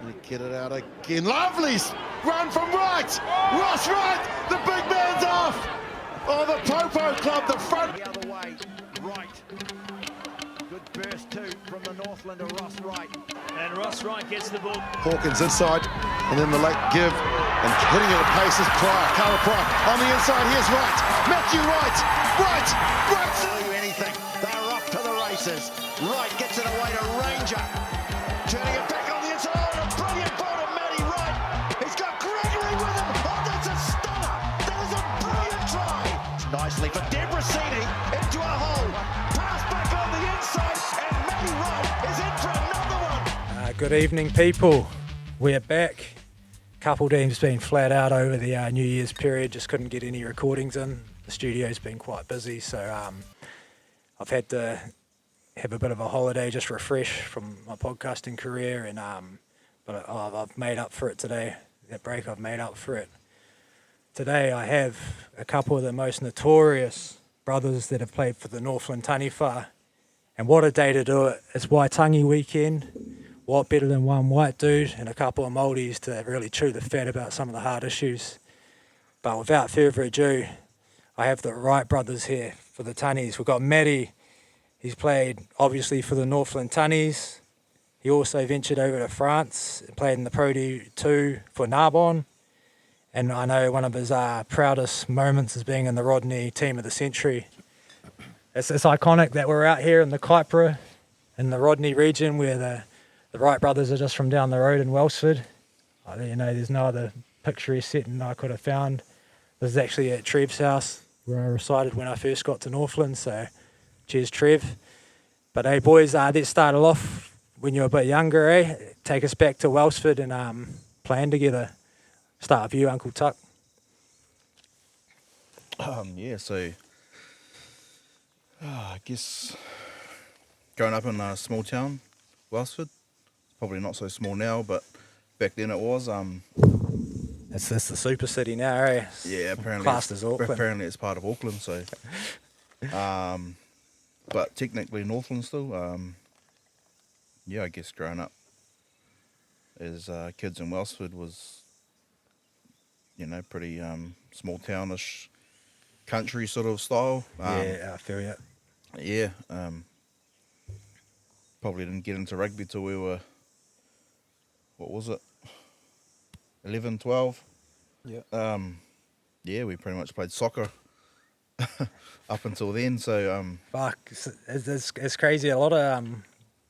You get it out again. Lovely run from Wright. Ross Wright, the big man's off. Oh, the Popo Club, the front. The other way, Wright. Good burst too from the Northlander, Ross Wright. And Ross Wright gets the ball. Hawkins inside, and then the late give, and hitting it at pace is Kaipara on the inside. Here's Wright, Matty Wright, Wright. Do anything. They're off to the races. Wright gets it away to Ranger. Turning it back on the inside. Oh, and a brilliant ball to Matty Wright. He's got Gregory with him. Oh, that's a stunner. That is a brilliant try. Nicely for Debrasini into a hole. Pass back on the inside, and Matty Wright is in for another one. Good evening, people. We're back. Couple teams been flat out over the New Year's period. Just couldn't get any recordings in. The studio's been quite busy, so I've had to have a bit of a holiday, just refresh from my podcasting career, and but I've made up for it today. That break, I've made up for it. Today I have a couple of the most notorious brothers that have played for the Northland Taniwha, and what a day to do it. It's Waitangi weekend. What better than one white dude and a couple of Māoris to really chew the fat about some of the hard issues. But without further ado, I have the Wright brothers here for the Tanis. We've got Matty. He's played obviously for the Northland Tanis. He also ventured over to France and played in the Pro D2 for Narbonne. And I know one of his proudest moments is being in the Rodney Team of the Century. It's iconic that we're out here in the Kaipara, in the Rodney region, where the Wright brothers are just from down the road in Welsford. There's no other picturesque setting I could have found. This is actually at Trev's house, where I resided when I first got to Northland, so cheers, Trev. But hey, boys, let's start it off when you were a bit younger, eh? Take us back to Welsford and playing together. Start with you, Uncle Tuck. I guess growing up in a small town, Welsford, probably not so small now, but back then it was. It's the super city now, eh? Yeah, apparently classed as Auckland. Apparently it's part of Auckland, so. But technically Northland still. I guess growing up as kids in Welsford was, pretty small townish, country sort of style. I feel you. Yeah. Probably didn't get into rugby till we were, 11, 12? Yeah. We pretty much played soccer up until then, so... Fuck, it's crazy. A lot of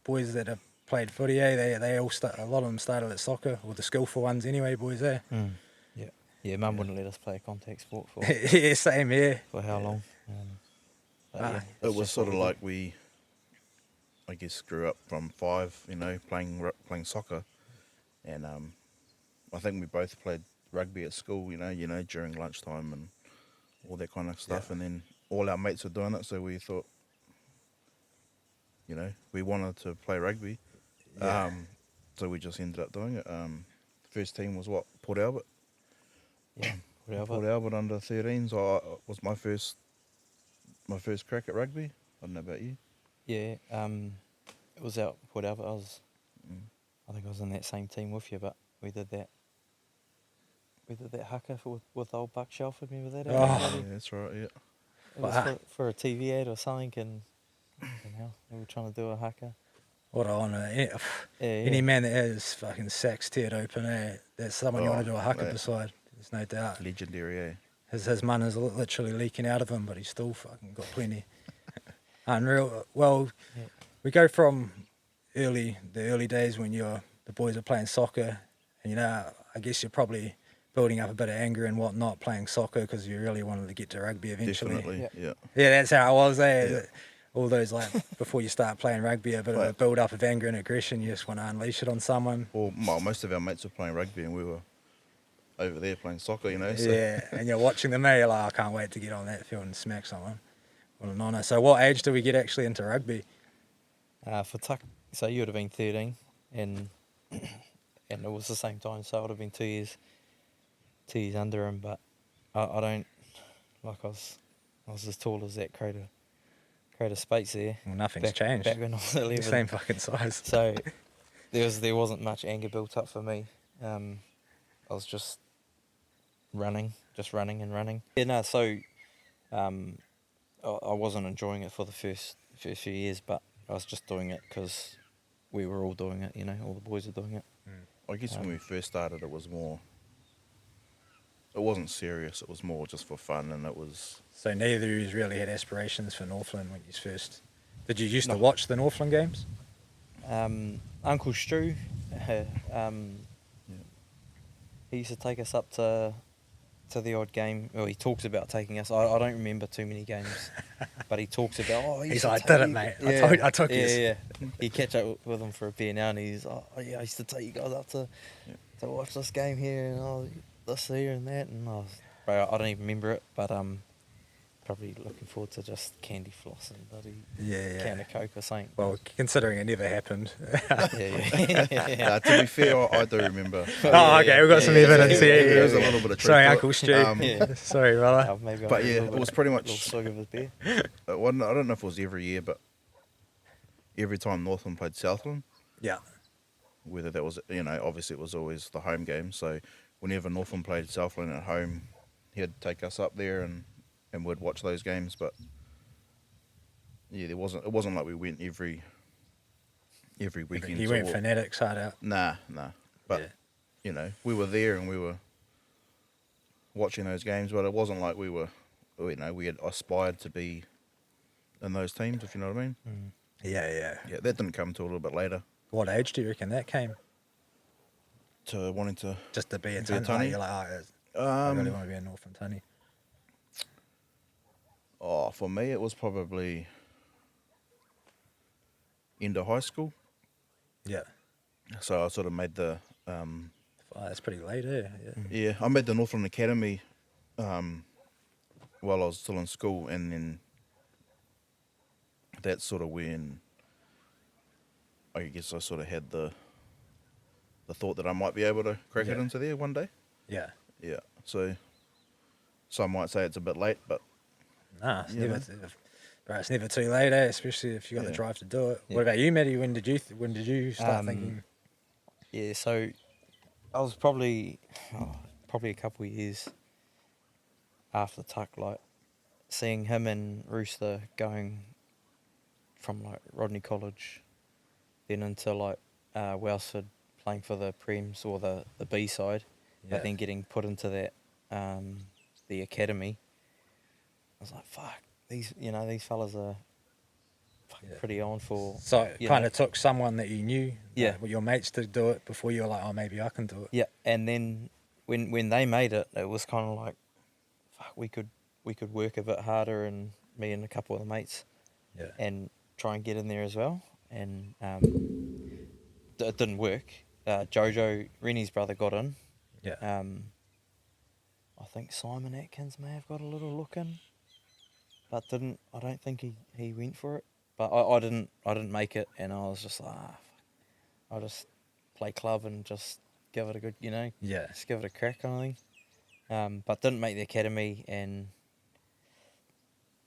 boys that have played footy, they all a lot of them started at soccer, or the skillful ones anyway, boys, eh? Yeah, Mum wouldn't let us play a contact sport for Yeah, same here. for how long. it was sort of like we, I guess, grew up from 5, playing soccer, and I think we both played rugby at school, during lunchtime and all that kind of stuff, and then all our mates were doing it, so we thought, we wanted to play rugby, so we just ended up doing it. The first team was Port Albert. Yeah, Port Albert under 13s. Was my first crack at rugby. I don't know about you. Yeah, it was out Port Albert. I think I was in that same team with you, but we did that haka with old Buck Shelford. Remember that? Yeah, that's right. Yeah. It was for a TV ad or something, and we were trying to do a haka. What an honour. Any man that has fucking sacks teared open, that's someone you want to do a haka beside. There's no doubt. Legendary, eh? His money is literally leaking out of him, but he's still fucking got plenty. Unreal. Well, we go from the early days when the boys are playing soccer, and I guess you're probably building up a bit of anger and whatnot playing soccer because you really wanted to get to rugby eventually. Definitely, yeah. Yeah, that's how it was, eh? Yeah. All those, before you start playing rugby, a bit of a build-up of anger and aggression, you just want to unleash it on someone. Well, most of our mates were playing rugby and we were over there playing soccer, So. Yeah, and you're watching them, you're like, I can't wait to get on that field and smack someone. What an honour. So what age do we get actually into rugby? For Tuck, so you would have been 13, and it was the same time, so I would have been 2 years under him, but I don't, I was as tall as that crate of speights there. Well, nothing's changed. Back when I was 11. Same fucking size. So there wasn't much anger built up for me. I was just running and running. Yeah, no, so I wasn't enjoying it for the first few years, but I was just doing it because we were all doing it, all the boys were doing it. I guess when we first started, it was more. It wasn't serious. It was more just for fun, and it was. So neither of you really had aspirations for Northland when you first. Did you used to watch the Northland games? Uncle Stu, he used to take us up to the odd game. Well, he talks about taking us. I don't remember too many games, but he talks about. Oh, he's like, I did it, mate. Yeah, I took you. Yeah. He catch up with him for a beer now, and he's. Oh yeah, I used to take you guys up to watch this game here, and this here and that, and bro, I don't even remember it, but probably looking forward to just candy floss and bloody can of Coke or something. Well, considering it never happened. To be fair, I do remember. Okay, we've got some evidence here. There's a little bit of truth. Sorry, to Uncle it. Stu. Sorry, brother. Maybe But yeah, it was pretty much. a little swig of his beer. It wasn't, I don't know if it was every year, but every time Northland played Southland, Yeah. whether that was, obviously it was always the home game. So whenever Northland played Southland at home, he'd take us up there and we'd watch those games. But yeah, it wasn't like we went every weekend. You went fanatics hard out. Nah. But we were there and we were watching those games. But it wasn't like we were, we had aspired to be in those teams, if you know what I mean. Yeah. Yeah, that didn't come till a little bit later. What age do you reckon that came? To wanting to Just to be a Be a Tani? Tani? You're like, I really want to be a Northland Tani. Oh, for me, it was probably end of high school. Yeah. So I sort of made the That's pretty late, eh? yeah, I made the Northland Academy while I was still in school, and then that's sort of when I guess I sort of had the thought that I might be able to crack it into there one day. Yeah. Yeah. So some might say it's a bit late, but Nah, it's Yeah, never. Bro, it's never too late, eh? Especially if you got the Yeah. drive to do it. Yeah. What about you, Matty? When did you start thinking? Yeah, so I was probably a couple of years after Tuck, like seeing him and Rooster going from like Rodney College, then into like Welsford playing for the Prems or the B side, but then getting put into that the academy. I was like, fuck, these fellas are fucking pretty on for. So it kind of took someone that you knew, Yeah. your mates, to do it before you were like, oh, maybe I can do it. Yeah, and then when they made it, it was kind of like, fuck, we could work a bit harder, and me and a couple of the mates, and try and get in there as well. And it didn't work. Jojo, Rennie's brother, got in. Yeah. I think Simon Atkins may have got a little look in, but didn't. I don't think he went for it. But I didn't make it, and I was just like, fuck. I'll just play club and just give it a good, just give it a crack kind of thing. But didn't make the academy,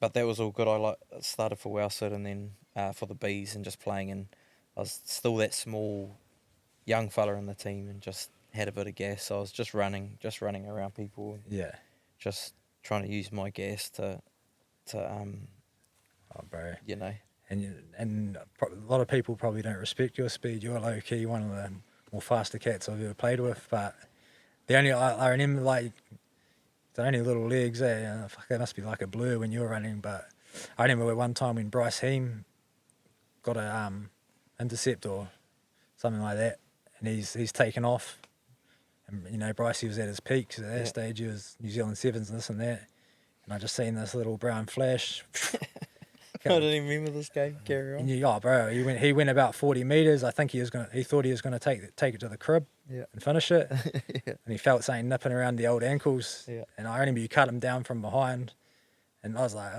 but that was all good. I started for Welsford and then for the Bees and just playing, and I was still that small young fella in the team and just had a bit of gas. So I was just running around people. Yeah. Just trying to use my gas to Oh, bro. And A lot of people probably don't respect your speed. You're low key one of the more faster cats I've ever played with. But I remember like the only little legs there. Fuck, that must be like a blur when you were running. But I remember one time when Bryce Heem got a intercept or something like that, and he's taken off. And Bryce, he was at his peaks at that stage. He was New Zealand Sevens and this and that. And I just seen this little brown flash. I don't even remember this game. Carry on. And bro, he went about 40 meters. I think he thought he was gonna take it to the crib and finish it. And he felt something nipping around the old ankles. Yeah. And I remember you cut him down from behind, and I was like,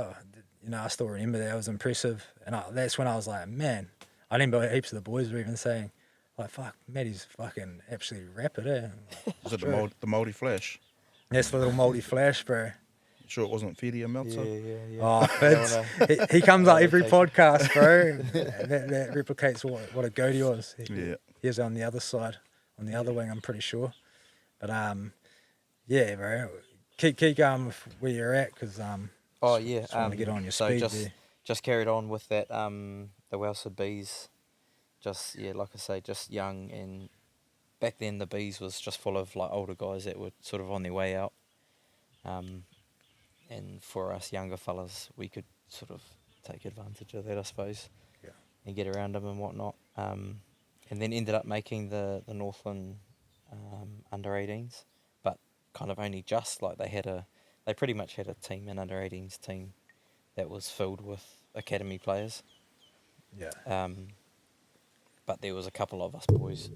I still remember that. It was impressive. And that's when I was like, man, I remember heaps of the boys were even saying, like, fuck, Matty's fucking absolutely rapid, eh? was it the Mouldy Flash? That's the little multi flash, bro. Sure, it wasn't Fedia Meltzer. Yeah. Oh, Don't Fitz. He comes out every take- podcast, bro. that replicates what a goat he was. Yeah. He was on the other side, on the other wing, I'm pretty sure. But yeah, bro. Keep going with where you're at, because Oh yeah. just want to get on your so speed just there. just carried on with that. The Welsford Bees, just like I say, just young, and back then the Bees was just full of like older guys that were sort of on their way out. And for us younger fellas, we could sort of take advantage of that, I suppose, and get around them and whatnot. And then ended up making the Northland under 18s, but kind of only just like they pretty much had a team, an under 18s team that was filled with academy players. Yeah. But there was a couple of us boys,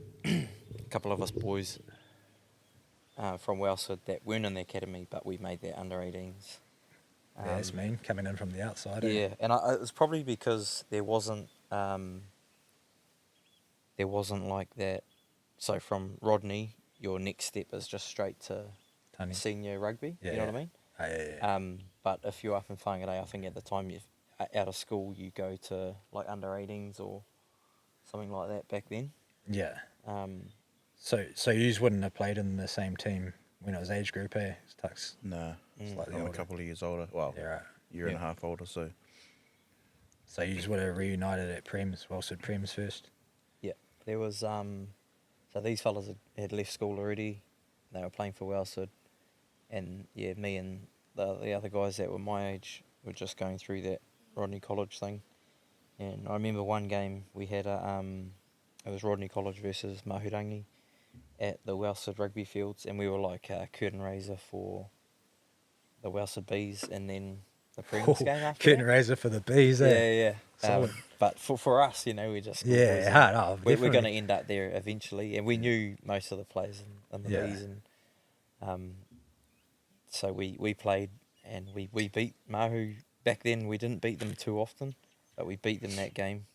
from Welsford that weren't in the academy, but we made their under 18s. Yeah, that's mean, coming in from the outside. Yeah, and it was probably because there wasn't like that. So from Rodney, your next step is just straight to Tanis. senior rugby. Yeah, you know what I mean? Oh, yeah. But if you're up in Whangarei, I think at the time you out of school you go to like under 18s or something like that back then. Yeah. Um, So you wouldn't have played in the same team when it was age group, eh? Tux. Nah, Slightly I'm a older. couple of years older. Well, Yeah, right. year and a half older. So So you would have reunited at Prems, Welsford Prems first. yeah, there was so these fellas had left school already. They were playing for Welsford, and yeah, me and the other guys that were my age were just going through that Rodney College thing. And I remember one game we had it was Rodney College versus Mahurangi at the Welsford rugby fields, and we were like a curtain raiser for the Welsford Bees, and then the Prems game after Curtain that. raiser for the bees, eh? Yeah. Solid. But for us, we just school Yeah, boys, and hard. Oh, we're going to definitely. end up there eventually, and we knew most of the players in the Yeah. Bees, and so we played, and we beat Mahu. Back then we didn't beat them too often, but we beat them that game.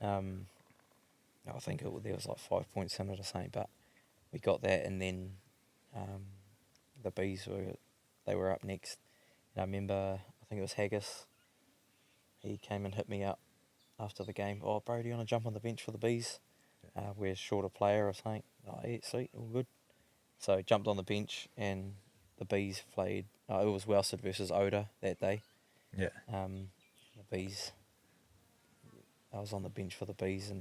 I think there was like 5 points in it or something, but we got that, and then the Bees were up next. And I remember, I think it was Haggis. He came and hit me up after the game. Oh, bro, do you want to jump on the bench for the Bees? We're short a player or something. Oh, yeah, sweet, all good. So I jumped on the bench, and the Bees played. It was Welsford versus Oda that day. Yeah. The Bees. I was on the bench for the Bees,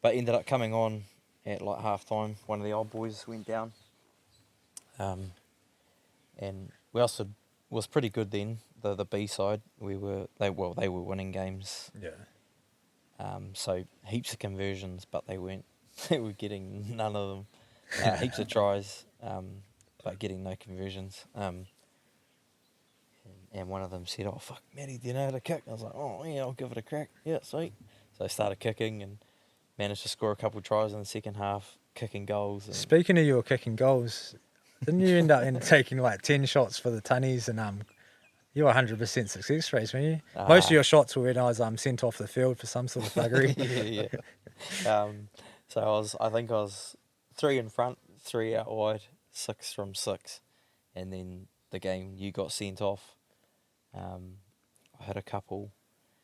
but ended up coming on at like half time. One of the old boys went down. And Welsford was pretty good then. The B side, they were winning games. Yeah. So heaps of conversions, but they weren't. They were getting none of them. Heaps of tries, but getting no conversions. And one of them said, "Oh fuck, Matty, do you know how to kick?" I was like, "Oh yeah, I'll give it a crack." Yeah, sweet. So I started kicking and managed to score a couple of tries in the second half, kicking goals. And Speaking of your kicking goals, didn't you end up taking like 10 shots for the Tanis, and you were 100% success rate, weren't you? Most of your shots were when I was sent off the field for some sort of thuggery. yeah. So I think I was 3 in front, 3 out wide, 6 from 6, and then the game you got sent off. I had a couple.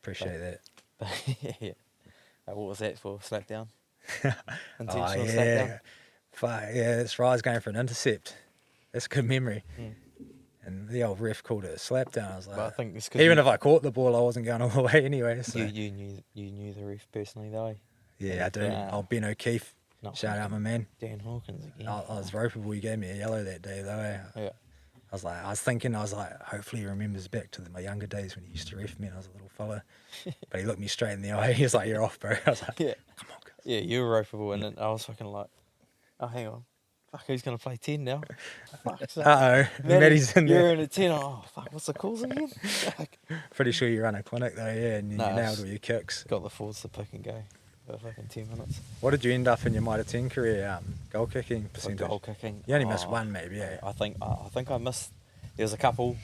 Appreciate that. Yeah. What was that for? Slap down? Oh, Intentional slap yeah. down? Fuck, yeah, that's right. I was going for an intercept. That's good memory. Mm. And the old ref called it a slap down. I was like, But I think it's 'cause even if I caught the ball, I wasn't going all the way anyway. So. you knew the ref personally though. Yeah, I do. Oh, Ben O'Keefe. Not Shout out my man. Dan Hawkins again. I was ropeable. He gave me a yellow that day though. Eh? Yeah. I was thinking, hopefully he remembers back to my younger days when he used to ref me and I was a little fella. But he looked me straight in the eye. He was like, "You're off, bro." I was like, Yeah. "Come on, guys." Yeah, you were ropeable, and then I was fucking like, oh, hang on. Fuck, who's going to play 10 now? Fuck, so Uh-oh. Maddie's in you're there. in at 10. Oh, fuck, what's the calls again? Fuck. Pretty sure you run a clinic though, yeah, and you Nah, nailed all your kicks. Got the forwards to pick and go for fucking 10 minutes. What did you end up in your Mitre 10 career, goal kicking For percentage? goal kicking. You only missed one maybe, yeah. I think I missed. There was a couple.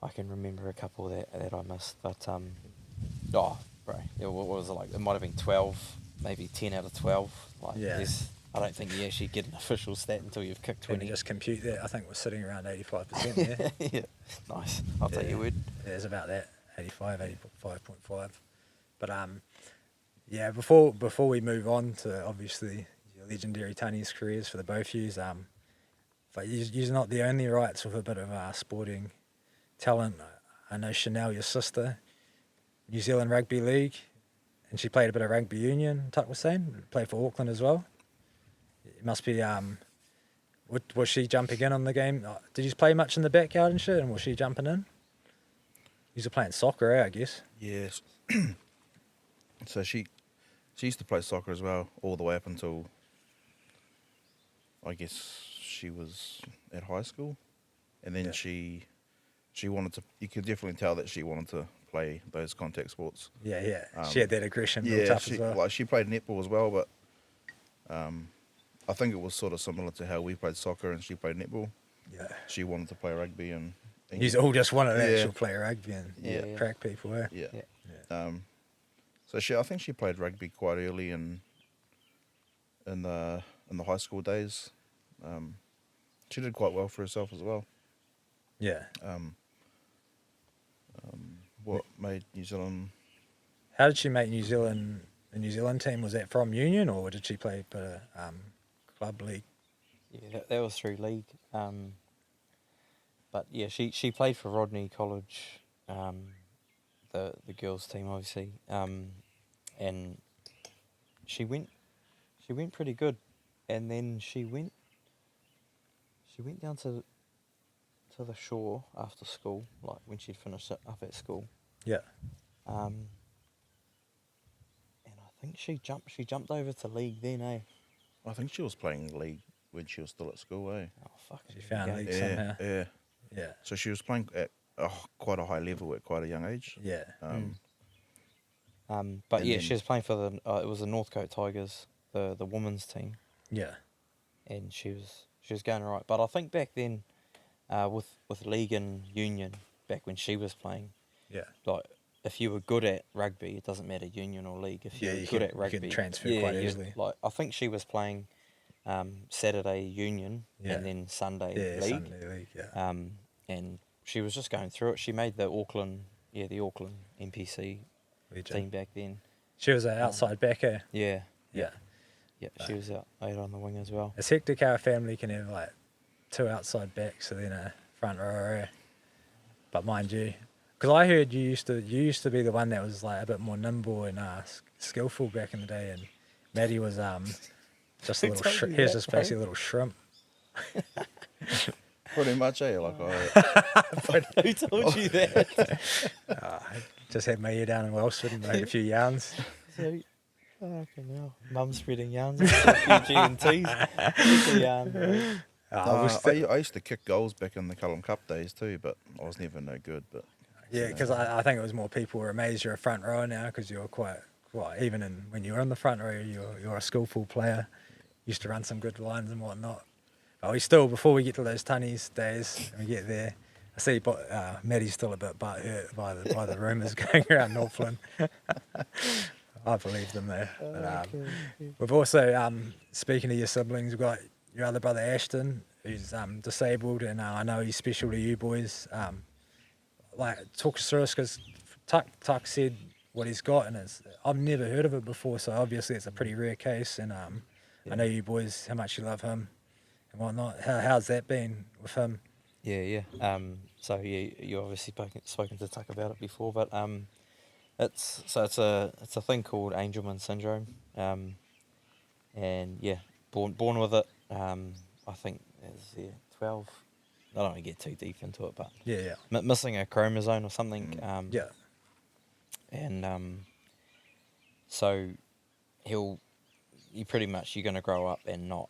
I can remember a couple that I missed, but bro, what was it like? It might have been 12, maybe 10 out of 12. Like Yeah. I don't think you actually get an official stat until you've kicked When 20. you just compute that, I think we're sitting around 85% there. Yeah, nice. I'll take your word. Yeah, it's about that, 85, 85.5. But yeah, before we move on to obviously your legendary Tanis careers for the both of yous, but you're not the only Wrights with a bit of sporting talent. I know Chanel, your sister, New Zealand Rugby League, and she played a bit of rugby union, Tuck was saying, played for Auckland as well. It must be, was she jumping in on the game? Did you play much in the backyard and shit, and was she jumping in? You were playing soccer, I guess. Yes. So she used to play soccer as well, all the way up until, I guess, she was at high school. And then she wanted to, you could definitely tell that she wanted to play those contact sports. Yeah. She had that aggression built up as well. She played netball as well, but I think it was sort of similar to how we played soccer and she played netball. Yeah. She wanted to play rugby and You all just wanted to actually play rugby and crack people, eh? Yeah. So I think she played rugby quite early in the high school days. She did quite well for herself as well. Yeah. What made New Zealand? How did she make New Zealand? The New Zealand team, was that from union or did she play a bit of club league? Yeah, that was through league. But yeah, she played for Rodney College, the girls team obviously, and she went pretty good, and then she went down to the shore after school, like when she'd finished up at school. Yeah. And I think she jumped over to league then, eh? I think she was playing league when she was still at school, eh? Oh fuck! She found league somehow. Yeah. So she was playing at quite a high level at quite a young age. Yeah. But yeah, she was playing for the it was the Northcote Tigers, the women's team. Yeah. And she was going right. But I think back then, with league and union, back when she was playing, like if you were good at rugby, it doesn't matter union or league. If you were good at rugby, you can transfer quite easily. Like I think she was playing Saturday union and then Sunday league. Sunday league. Yeah. And she was just going through it. She made the Auckland NPC team back then. She was an outside backer. Yeah. She was out on the wing as well. It's hectic how a family can have like two outside backs and then a front row. But mind you, because I heard you used to be the one that was like a bit more nimble and skillful back in the day, and Matty was just a little. Here's just basically a little shrimp. Pretty much, eh? Like Who told you that? Just had my ear down in Wellsford and made a few yarns. Fucking hell. Mum spreading yarns. A few G&Ts. I used to kick goals back in the Cullum Cup days too, but I was never no good. But yeah, because I think it was more people were amazed you're a front rower now because you're quite even when you were in the front row, you're a skillful player. Used to run some good lines and whatnot. But we still, before we get to those Tanis days, we get there. I see Matty's still a bit butthurt by the rumours going around Northland. I believe them there. But, we've also, speaking of your siblings, we've got your other brother Ashton, who's disabled, and I know he's special to you boys. Talk us through us, because Tuck said what he's got, and I've never heard of it before, so obviously it's a pretty rare case, and I know you boys, how much you love him and whatnot. How's that been with him? Yeah. So you obviously spoken to Tuck about it before, but it's a thing called Angelman syndrome, and yeah, born with it. I think it's 12. I don't want to get too deep into it, but missing a chromosome or something. And so you're going to grow up and not,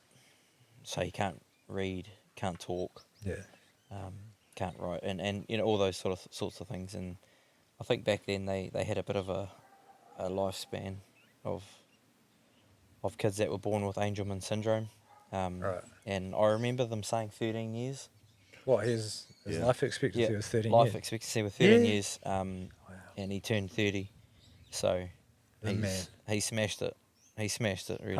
so you can't read, can't talk, can't write, and all those sorts of things. And I think back then they had a bit of a lifespan of kids that were born with Angelman syndrome. And I remember them saying 13 years. What, his life expectancy was 13 years? Life expectancy was 13 years, and he turned 30. So he smashed it. He smashed it, really.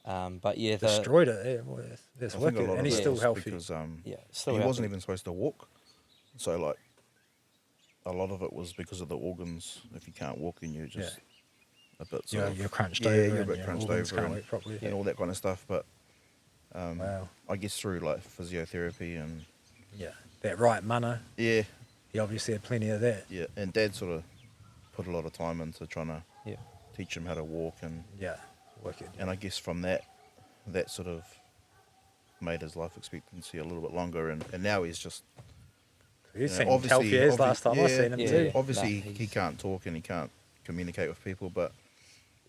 But yeah, Destroyed it. Yeah, well, that's I think a wicked, lot and of he's it still was healthy. because still he wasn't healthy. even supposed to walk. So like, a lot of it was because of the organs. If you can't walk, and you're just a bit sort of You're crunched yeah, over, you're a and bit your crunched organs over can't and, work properly. and all that kind of stuff. But Wow. I guess through like physiotherapy and Yeah, that right mana. yeah, He obviously had plenty of that. yeah, and Dad sort of put a lot of time into trying to Yeah. teach him how to walk, and Yeah, wicked. and I guess from that sort of made his life expectancy a little bit longer, and now he's just He you know, seemed healthy as last time I seen him yeah, too. yeah. Obviously, Nah, he he's- can't talk and he can't communicate with people, but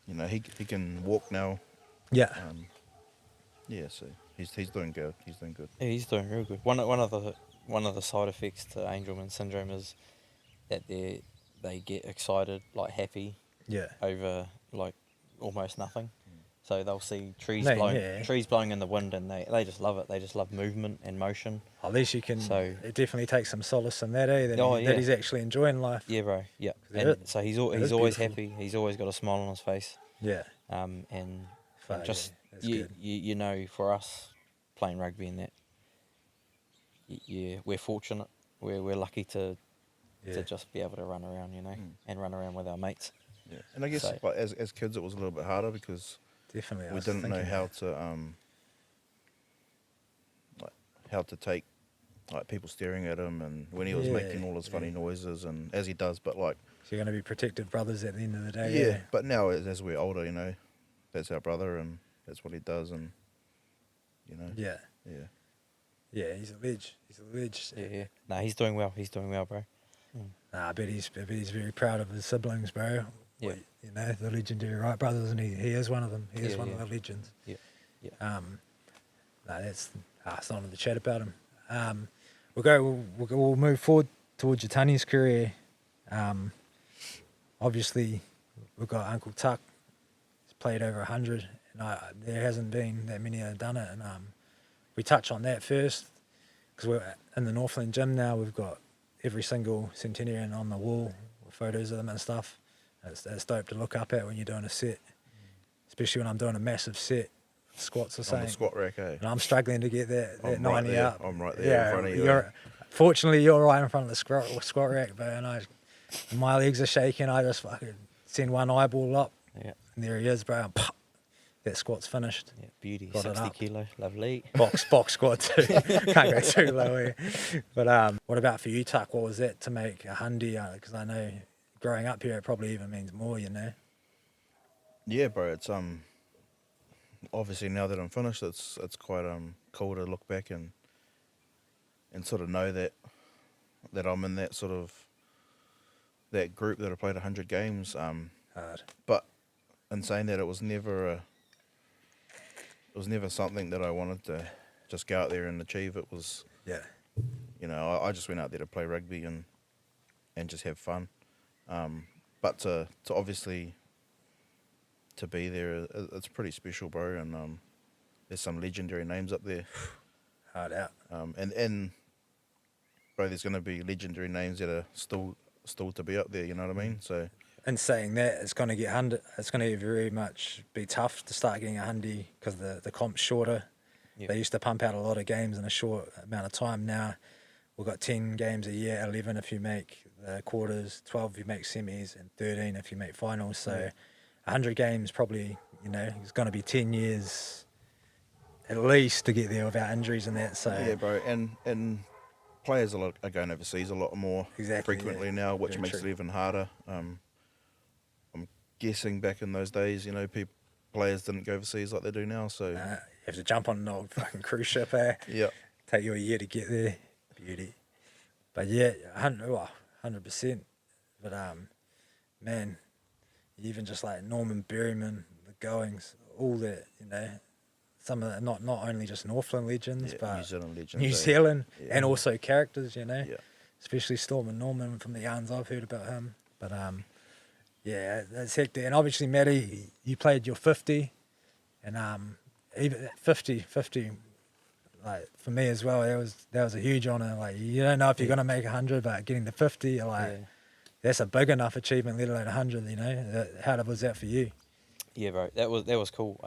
you know he can walk now. Yeah, Yeah, so he's doing good. He's doing good. Yeah, he's doing real good. One of the side effects to Angelman syndrome is that they get excited, like happy, yeah. over like almost nothing. So they'll see trees No, blowing yeah. trees blowing in the wind, and they just love it. They just love movement and motion. At least you can. So- it definitely takes some solace in that, eh? That, Oh, that yeah. he's actually enjoying life. Yeah, bro. Yeah. It And is- so he's it is always beautiful. happy. He's always got a smile on his face. Yeah. And Fuck, just yeah, that's you, good. you know, for us playing rugby and that, yeah, we're fortunate. We're lucky to Yeah. just be able to run around, you know, and run around with our mates. Yeah, and I guess So- like, as kids it was a little bit harder because Definitely. I we was didn't know thinking how that. to like how to take like people staring at him, and when he was making all his funny noises, and as he does, but like So you're going to be protected brothers at the end of the day. yeah, but now as we're older, you know, that's our brother and that's what he does, and you know, Yeah. yeah. Yeah, he's a ledge. He's a ledge. Yeah. No, he's doing well. He's doing well, bro. Nah, I bet he's very proud of his siblings, bro. Yeah. Well, you know, the legendary Wright brothers, and he is one of them. He is Yeah, one yeah. of the legends. Yeah. Yeah. No, that's it's not on the chat about him. We'll move forward towards your Tanis career. Obviously, we've got Uncle Tuck. He's played over 100, and there hasn't been that many that have done it. And we touch on that first because we're in the Northland gym now. We've got every single centenarian on the wall with photos of them and stuff. It's dope to look up at when you're doing a set, especially when I'm doing a massive set. Squats or On something. the squat rack, eh? And I'm struggling to get that I'm right 90 there. up. I'm right there in front of you. Fortunately, you're right in front of the squat rack, bro. And my legs are shaking. I just fucking send one eyeball up, Yeah. and there he is, bro. And pop, that squat's finished. Yeah. Beauty. Got it 60 up. kilo. Lovely. Box squat too. Can't go too low here. But what about for you, Tuck? What was that to make a hundy? Because I know growing up here, it probably even means more, you know. Yeah, bro. It's obviously now that I'm finished, it's quite cool to look back and sort of know that I'm in that sort of that group that have played 100 games. Hard. But in saying that, it was never something that I wanted to just go out there and achieve. It was, Yeah. you know, I just went out there to play rugby and just have fun. But to obviously to be there, it's pretty special, bro. And there's some legendary names up there. Hard out. And bro, there's going to be legendary names that are still to be up there. You know what I mean? So In saying that, it's going to get 100. It's going to very much be tough to start getting a hundy because the comp's shorter. Yep. They used to pump out a lot of games in a short amount of time. Now we've got 10 games a year, 11 if you make the quarters, 12 if you make semis, and 13 if you make finals. So 100 games probably, you know, it's going to be 10 years at least to get there without injuries and that. So yeah, bro. And players are going overseas a lot more Exactly, frequently yeah. now, which Very makes true. it even harder. I'm guessing back in those days, you know, players didn't go overseas like they do now. So you have to jump on an old fucking cruise ship, eh? yeah, Take you a year to get there. Beauty. But yeah, 100%. But man, even just like Norman Berryman, the Goings, all that, you know, some of the, not only just Northland legends, yeah, but New Zealand legends. New eh? Zealand, Yeah. and also characters, you know, Yeah. especially Storm and Norman from the yarns I've heard about him. But yeah, that's hectic. And obviously, Matty, you played your 50, and even 50, like for me as well, that was a huge honour. Like you don't know if you're gonna make 100, but getting to 50, you're like, Yeah. that's a big enough achievement, let alone 100. You know, how was that for you? Yeah, bro. That was cool.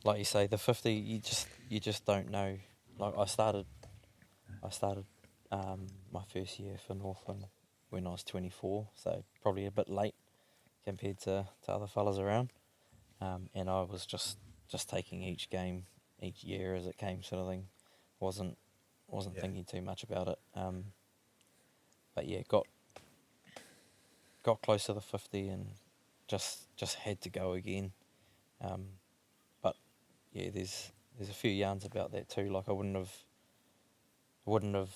like you say, the 50, you just don't know. Like I started my first year for Northland when I was 24, so probably a bit late compared to other fellas around. And I was just taking each game, each year as it came, sort of thing. Wasn't thinking too much about it. But yeah, got close to the 50 and just had to go again. But yeah, there's a few yarns about that too. Like I wouldn't have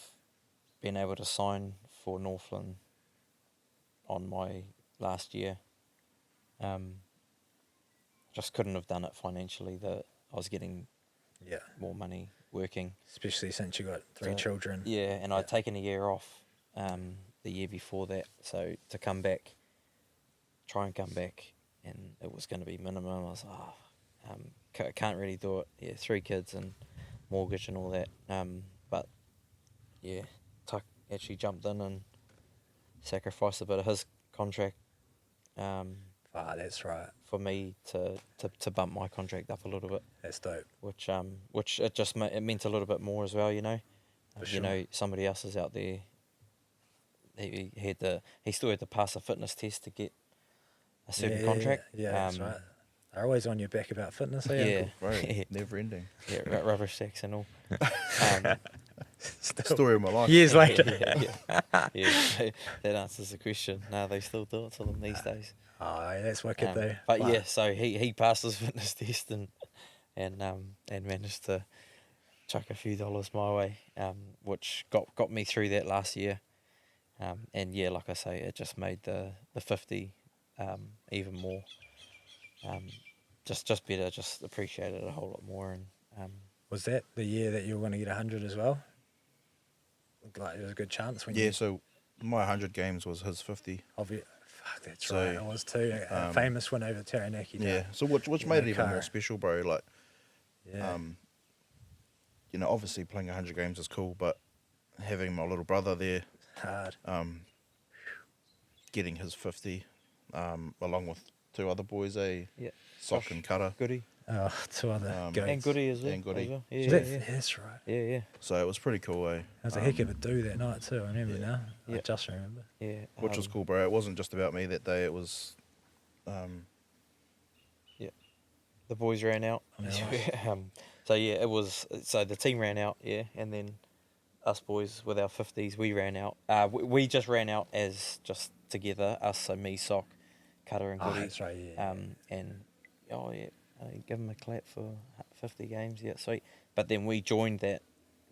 been able to sign for Northland on my last year. Just couldn't have done it financially. That I was getting more money working. Especially since you got three children. Yeah, and I'd taken a year off the year before that. So to try and come back, and it was going to be minimum. I was can't really do it. Yeah, 3 kids and mortgage and all that. But yeah, Tuck actually jumped in and sacrificed a bit of his contract. That's right. For me to bump my contract up a little bit. That's dope. Which it just it meant a little bit more as well, you know. For you know, somebody else is out there. He still had to pass a fitness test to get a certain contract. Yeah, that's right. They're always on your back about fitness, Yeah, Right. Never ending. Yeah, rubbish sacks and all. Story of my life. Years later. Yeah, so that answers the question. No, they still do it to them these days. Oh, that's wicked though. But yeah, so he passed his fitness test and managed to chuck a few dollars my way, which got me through that last year. And yeah, like I say, it just made the 50 even more. Just better, just appreciated it a whole lot more. And was that the year that you were going to get 100 as well? Like there was a good chance when you... So my 100 games was his 50. Fuck, that's right. I was too. A famous win over Taranaki. Yeah. So which made it even more special, bro. Like, you know, obviously playing 100 games is cool, but having my little brother there, hard. Getting his 50, along with 2 other boys, Sock Josh, and Cutter. Goody. Oh, 2 other goats. And Goody as well. And Goody. As well. Yeah, That's right. Yeah. So it was pretty cool, That was a heck of a do that night too. I remember now. Yeah. I just remember. Yeah. which was cool, bro. It wasn't just about me that day. It was, the boys ran out. Nice. So yeah, it was. So the team ran out, and then us boys with our 50s, we ran out. We just ran out as just together, us, so me, Sock, Cutter and Goody. That's right, yeah. And give them a clap for 50 games, yeah, sweet. But then we joined that.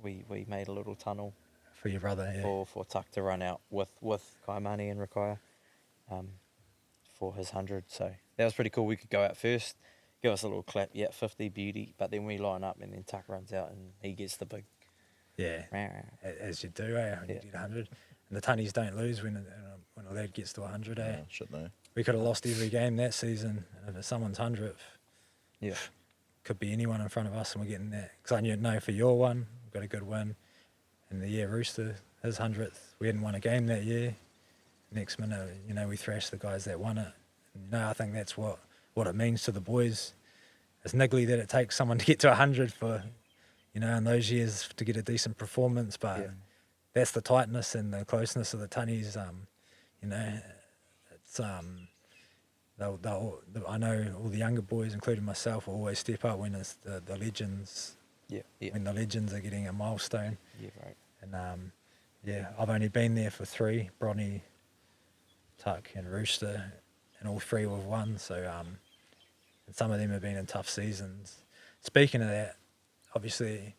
We made a little tunnel For your brother, yeah. for Tuck to run out with Kaimani and Rakaya for his 100. So that was pretty cool. We could go out first, give us a little clap, 50, beauty. But then we line up and then Tuck runs out and he gets the big... Yeah, as you do, when you get 100. And the Tanis don't lose when a lad gets to 100, yeah, shit no. We could have lost every game that season. And if it's someone's 100th, could be anyone in front of us and we're getting that. Because I know for your one, we got a good win. And the year Rooster, his 100th, we hadn't won a game that year. Next minute, we thrashed the guys that won it. And, I think that's what it means to the boys. It's niggly that it takes someone to get to 100 for... in those years to get a decent performance, but that's the tightness and the closeness of the Tanis. It's I know all the younger boys, including myself, will always step up when it's the legends. When the legends are getting a milestone. Yeah, right. And I've only been there for 3: Bronny, Tuck, and Rooster, and all 3 we've won. So, and some of them have been in tough seasons. Speaking of that. Obviously,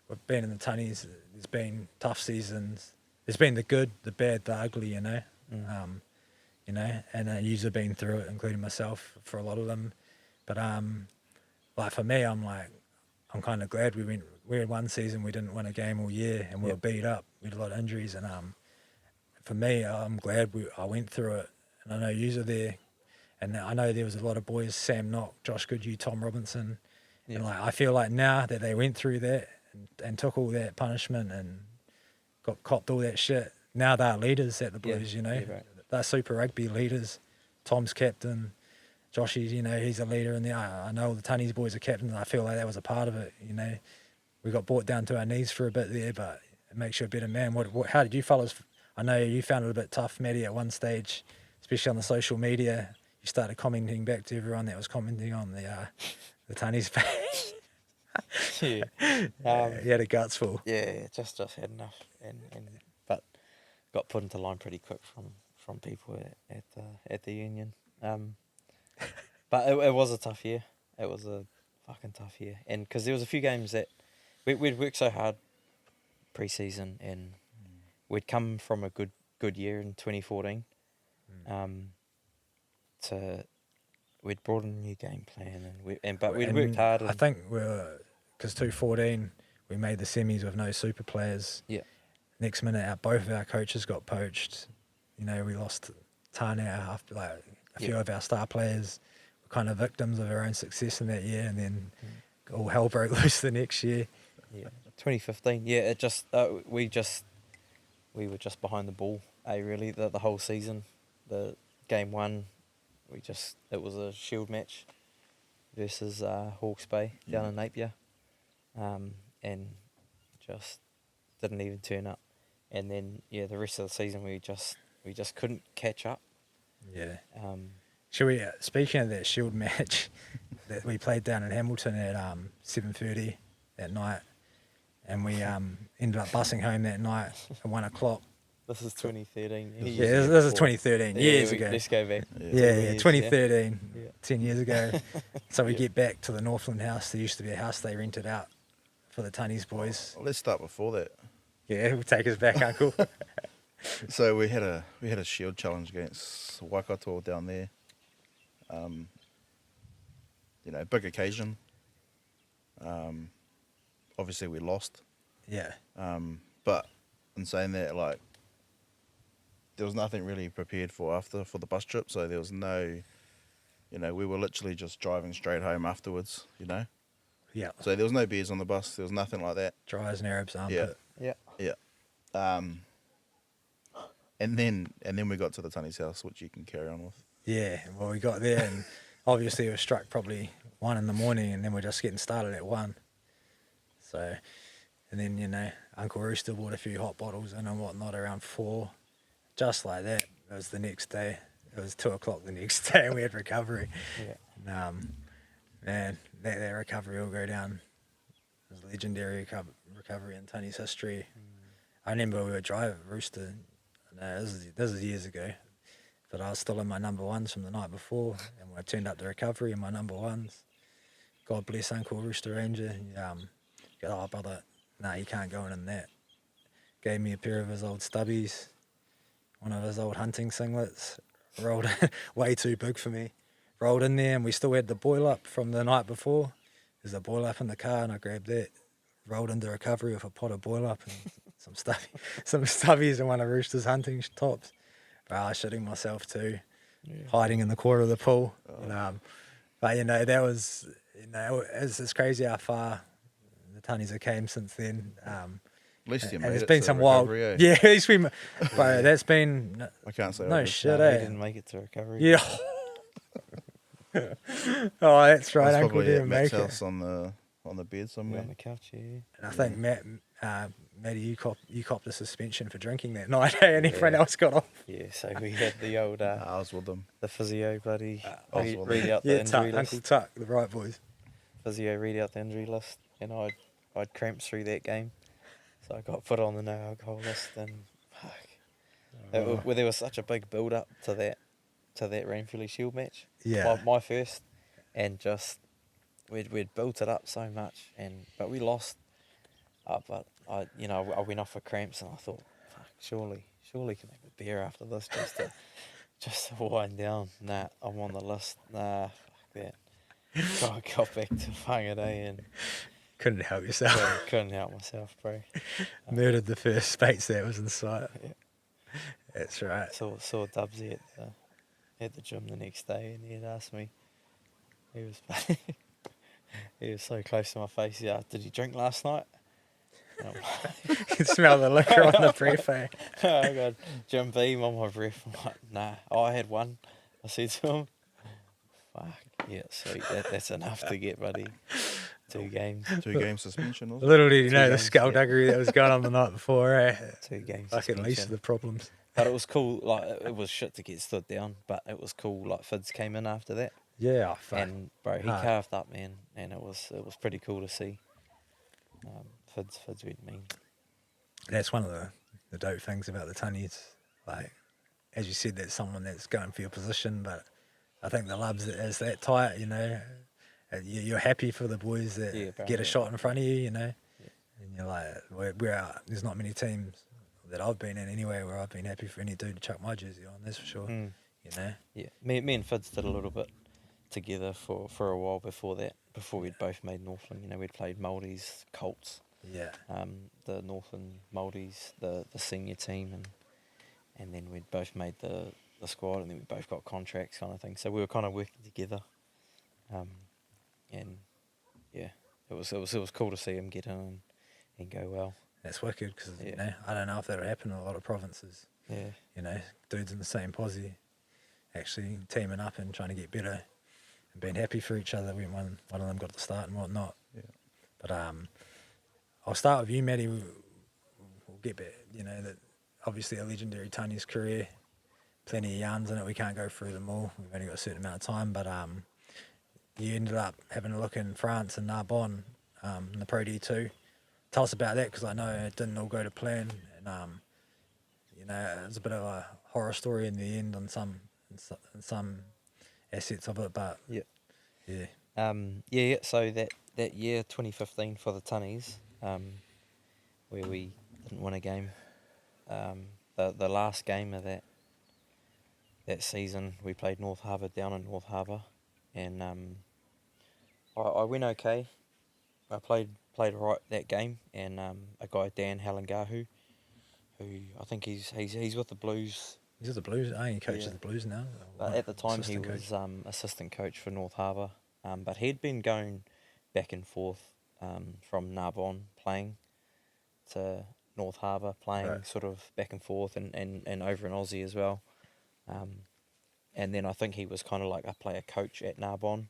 we've been in the Tanis. There's been tough seasons. There's been the good, the bad, the ugly. And yous have been through it, including myself, for a lot of them. But like for me, I'm kind of glad we had one season we didn't win a game all year, and we were beat up. We had a lot of injuries, and for me, I'm glad I went through it. And I know yous are there, and I know there was a lot of boys: Sam Knock, Josh Goodhue, Tom Robinson. And I feel like now that they went through that and took all that punishment and copped all that shit, now they're leaders at the Blues, They're Super Rugby leaders. Tom's captain, Joshy, he's a leader in there. I know the Tanis boys are captains, and I feel like that was a part of it. We got brought down to our knees for a bit there, but it makes you a better man. How did you fellas? I know you found it a bit tough, Matty, at one stage, especially on the social media. You started commenting back to everyone that was commenting on the Tanis page. Yeah. You had a guts full. Yeah, just had enough, but got put into line pretty quick from people at the union. But it was a tough year. It was a fucking tough year, and because there was a few games that we'd worked so hard pre-season, and we'd come from a good year in 2014. We'd brought in a new game plan, but we'd worked hard. I think because 2014 we made the semis with no super players. Yeah. Next minute, both of our coaches got poached. We lost Tanis after a few of our star players. Were kind of victims of our own success in that year, and then all hell broke loose the next year. Yeah, 2015. Yeah, it just we were just behind the ball. Really, the whole season. The game one, it was a shield match versus Hawke's Bay down in Napier, and just didn't even turn up. And then the rest of the season we just couldn't catch up. Yeah. Should we? Speaking of that shield match that we played down in Hamilton at 7:30 that night, and we ended up bussing home that night at 1 o'clock. This is 2013. Yeah, this is 2013, years ago. Let's go back. Yeah, 2013, yeah. 10 years ago. So we get back to the Northland house. There used to be a house they rented out for the Tanis boys. Well, let's start before that. Yeah, we'll take us back, Uncle. So we had a shield challenge against Waikato down there. Big occasion. Obviously we lost. Yeah. But in saying that, there was nothing really prepared for the bus trip, so there was no, we were literally just driving straight home afterwards, Yeah. So there was no beers on the bus, there was nothing like that. Dry as an Arab's armpit. Yeah. And then we got to the Tanis house, which you can carry on with. Yeah, well, we got there and obviously it was struck probably 1 in the morning, and then we're just getting started at 1. So, and then, Uncle Rooster bought a few hot bottles in and whatnot around 4. Just like that. It was the next day. It was 2 o'clock the next day and we had recovery. Yeah. And, man, that recovery will go down as a legendary recovery in Tanis history. I remember we were driving Rooster. No, this is years ago. But I was still in my number ones from the night before, and when I turned up the recovery in my number ones, God bless Uncle Rooster Ranger. Oh, brother, nah, you can't go in that. Gave me a pair of his old stubbies, one of his old hunting singlets, rolled way too big for me. Rolled in there, and we still had the boil up from the night before. There's a boil up in the car, and I grabbed that. Rolled into recovery with a pot of boil up and some stubbies and one of Rooster's hunting tops. I was shitting myself too, hiding in the corner of the pool. But that was, it's crazy how far the Tanis have came since then. At least you made there's it been to some recovery, wild, at least we, bro. That's been I can't say no I shit, We eh? didn't make it to recovery. Yeah. Oh, that's right. was Uncle probably didn't at make Matt's it. house on the bed We're somewhere. on the couch, yeah. And I think Matty, you copped a suspension for drinking that night, and everyone else got off. Yeah, so we had the old I was with them. the physio buddy I was with read out the Yeah, injury Tuck, list. Uncle Tuck, the right boys. Physio read out the injury list, and I'd cramps through that game, so I got put on the no alcohol list, and fuck, there was such a big build up to that Rainfilly Shield match. Yeah. my first, and just we'd built it up so much, but we lost. But I went off for cramps, and I thought, fuck, surely can have a beer after this just to wind down. Nah, I'm on the list. Nah, fuck that. So I got back to Whangarei and Couldn't help yourself. couldn't help myself, bro. Murdered the first speights that was in sight. Yeah. That's right. Saw Dubsy at the gym the next day, and he'd asked me. He was so close to my face. Yeah, did you drink last night? And I'm You can smell the liquor on the breath, eh? I got Jim Beam on my breath. I'm like, nah. Oh, I had one. I said to him, Fuck, yeah, sweet. That's enough to get, buddy. 2 games. 2 game suspension, wasn't it? Little did you know the games, skullduggery that was going on the night before, eh? 2 games Fucking least of suspension. the problems. But it was cool. Like it was shit to get stood down, but it was cool. Like Fids came in after that, Yeah, fuck. and bro, he Hard. carved up, man, and it was pretty cool to see. Fids went mean. That's one of the dope things about the Tanis. Like, as you said, that's someone that's going for your position, but I think the Lubs is that tight, you know. You're happy for the boys that Bro, get a shot in front of you, you know. Yeah. And you're like, we're out. There's not many teams that I've been in anyway where I've been happy for any dude to chuck my jersey on, that's for sure. You know. Yeah, me and Fids did a little bit together for a while before that. Before we'd both made Northland, you know, we'd played Māoris, Colts. Yeah. The Northland Māoris, the senior team, and then we'd both made the squad, and then we both got contracts, kind of thing. So we were kind of working together, and yeah, it was cool to see him get in and go well. That's wicked because you know, I don't know if that'll happen in a lot of provinces. Yeah, You know, dudes in the same posse actually teaming up and trying to get better and being happy for each other when one of them got the start and whatnot. Yeah. But I'll start with you, Matty. We'll get back. You know, that obviously a legendary Tanis career, plenty of yarns in it. We can't go through them all. We've only got a certain amount of time. But you ended up having a look in France and Narbonne in the Pro D2. Tell us about that, because I know it didn't all go to plan, and you know, it was a bit of a horror story in the end on some assets of it. But yeah. yeah, So that year, 2015, for the Tanis, where we didn't win a game, the last game of that season, we played North Harbour down in North Harbour, and I went okay. I played alright that game, and a guy, Dan Halangahu, who I think he's with the Blues. he's with the Blues. He coaches the Blues now. But at the time he Assistant coach. was assistant coach for North Harbour. But he'd been going back and forth from Narbonne playing to North Harbour playing, Right. sort of back and forth, and over in Aussie as well. And then I think he was kind of like a player coach at Narbonne,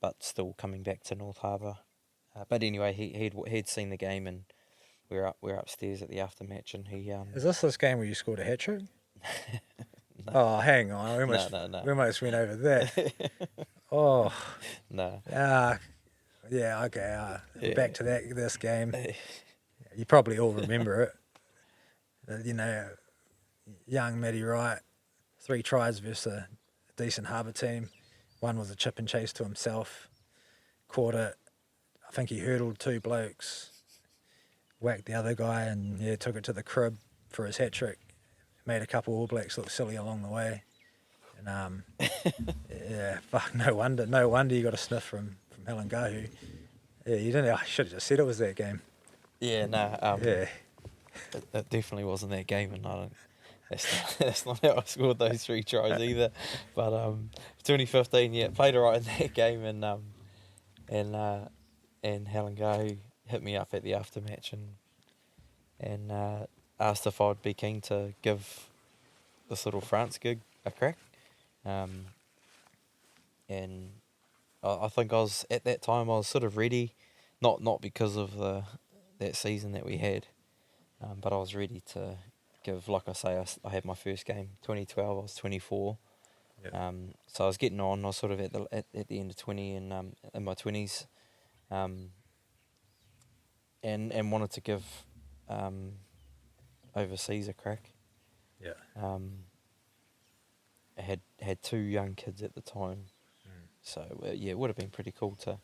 but still coming back to North Harbour. But anyway, he'd seen the game, and we're upstairs at the aftermatch, and he Is this game where you scored a hat trick? Oh, hang on. We No. almost went over that. Oh. no. Yeah, okay. Yeah. Back to this game. You probably all remember it. You know, young Matty Wright, 3 tries versus a decent Harbour team. One was a chip and chase to himself. Caught it. I think he hurdled 2 blokes. Whacked the other guy and took it to the crib for his hat trick. Made a couple All Blacks look silly along the way. And no wonder you got a sniff from Helen Gahu. Yeah, you didn't. I should have just said it was that game. Yeah, no. Yeah. It definitely wasn't that game, and I don't. That's not how I scored those 3 tries either. But 2015, played alright in that game, and Helen Gahu hit me up at the aftermatch and asked if I'd be keen to give this little France gig a crack. And I think I was, at that time, I was sort of ready, not because of that season that we had, but I was ready to give, like I say, I had my first game, 2012, I was 24. Yep. So I was getting on, I was sort of at the end of 20 and in my 20s, and wanted to give overseas a crack. Yeah. I had 2 young kids at the time, so it would have been pretty cool to.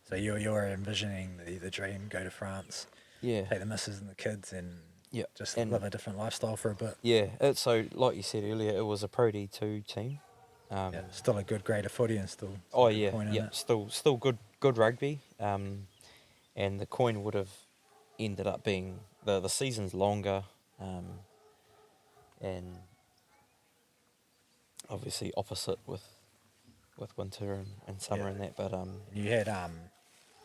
So you're envisioning the dream, go to France, Yeah. take the missus and the kids, and Yeah. just And live a different lifestyle for a bit. yeah, so like you said earlier, it was a Pro D2 team. Yeah, still a good grade of footy and still. Oh good yeah, point in yeah, it. still good rugby. And the coin would have ended up being the season's longer, and obviously opposite with winter and summer Yeah. and that. But You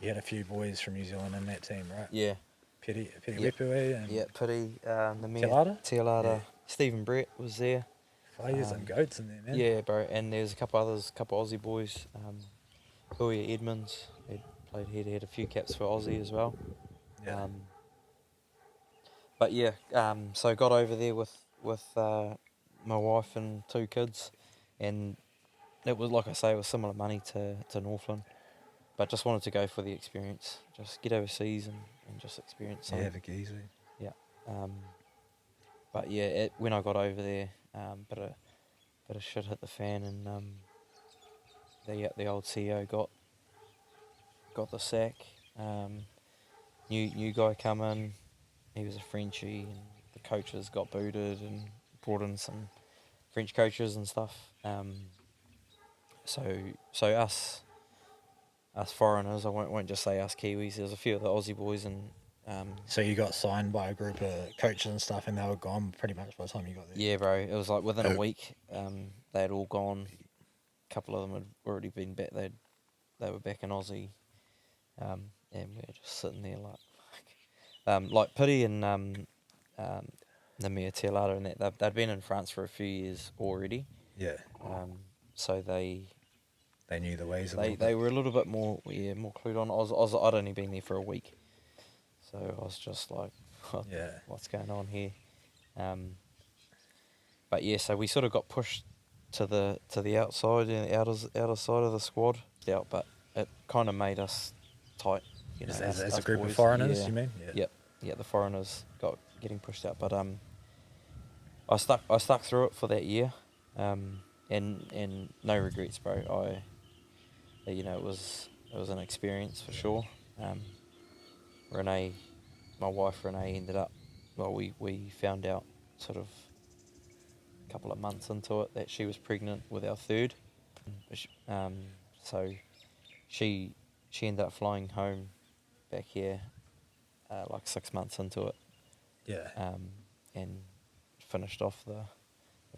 had a few boys from New Zealand in that team, right? yeah, Piri Yeah. Wepue and Pity, the Te Lata? Te Lata. Yeah. Stephen Brett was there. I use some goats in there, man. Yeah, bro. And there's a couple others, couple Aussie boys. Huia Edmonds, he had a few caps for Aussie as well. Yeah. But yeah, so got over there with my wife and 2 kids, and it was, like I say, it was similar money to Northland, but just wanted to go for the experience, just get overseas and just experience something. Yeah, have a geezer. Yeah. But yeah, when I got over there, bit of shit hit the fan, and the old CEO got the sack. New guy come in. He was a Frenchie, and the coaches got booted and brought in some French coaches and stuff. So us foreigners, I won't just say us Kiwis. There's a few of the Aussie boys, and So you got signed by a group of coaches and stuff, and they were gone pretty much by the time you got there. yeah, bro. It was like within a week, they had all gone. A couple of them had already been back. They were back in Aussie, and we were just sitting there like Pity and Namir Tialata, and that they'd been in France for a few years already. Yeah. So they Knew the ways. they were a little bit more clued on. I'd only been there for a week, so I was just like, what's going on here? But yeah, so we sort of got pushed to the outside and outer side of the squad, but it kind of made us tight. You know, as us a group boys. of foreigners, Yeah. you mean? Yeah, the foreigners getting pushed out, but I stuck through it for that year, and no regrets, bro. It was an experience for sure. Renee, my wife Renee, ended up. Well, we found out sort of a couple of months into it that she was pregnant with our third. So she ended up flying home back here like 6 months into it. Yeah. And finished off the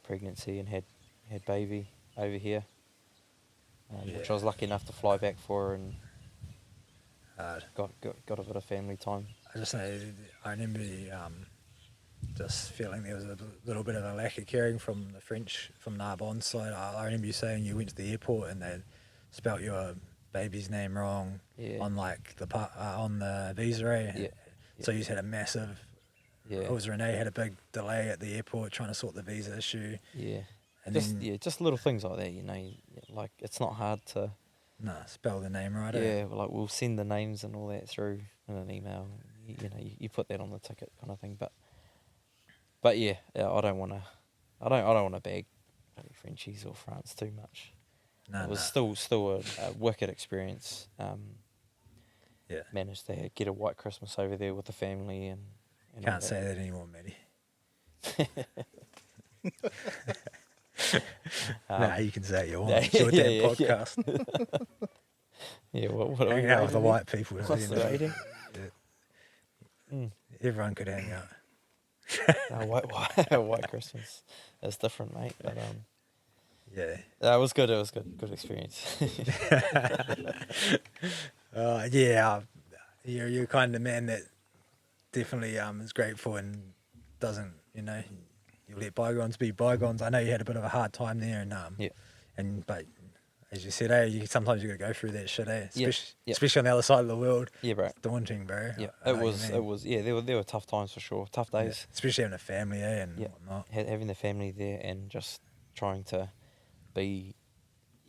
pregnancy and had baby over here, which I was lucky enough to fly back for, and got a bit of family time. I just know, I remember just feeling there was a little bit of a lack of caring from the French, from Narbonne's side. I remember you saying you went to the airport and they spelt your baby's name wrong on like on the visa. Yeah. So you just had a massive. Yeah. It was Renee had a big delay at the airport trying to sort the visa issue. Yeah. And just little things like that, you know. Like it's not hard to. Spell the name right. Yeah, like we'll send the names and all that through in an email. You put that on the ticket, kind of thing. But yeah, I don't want to bag Frenchies or France too much. It was still a wicked experience. Managed to get a white Christmas over there with the family and can't say that anymore, Matty. You can say it you want. It's your damn podcast. What are we hanging out with the white people. What's the rating? Everyone could hang out. White Christmas. That's different, mate. But it was good. It was good experience. You're kind of man that definitely is grateful and doesn't, you let bygones be bygones. I know you had a bit of a hard time there, but as you said, sometimes you got to go through that shit, especially on the other side of the world. Yeah, bro. It's daunting, bro. Yeah, it was. Yeah, there were tough times for sure, tough days. Especially having a family, and whatnot. Having the family there and just trying to be,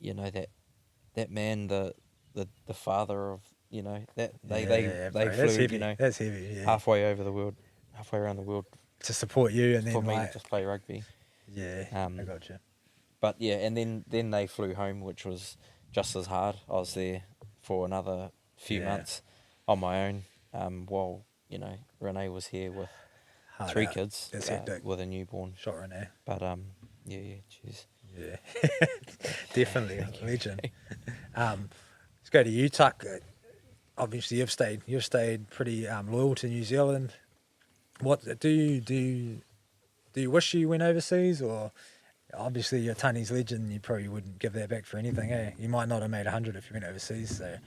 that man, the father of, that they flew, that's heavy. That's heavy. Yeah. halfway around the world to support you, and for then me to just play rugby. Yeah, I got you. But yeah, and then they flew home, which was just as hard. I was there for another few months on my own, while Renee was here with Hard 3 out. kids with a newborn. Shot Renee. But cheers. Yeah, definitely a legend. Let's go to you, Tuck. Obviously, you've stayed pretty loyal to New Zealand. What do you wish you went overseas, or obviously you're Tanis legend? You probably wouldn't give that back for anything, eh? You might not have made 100 if you went overseas. So,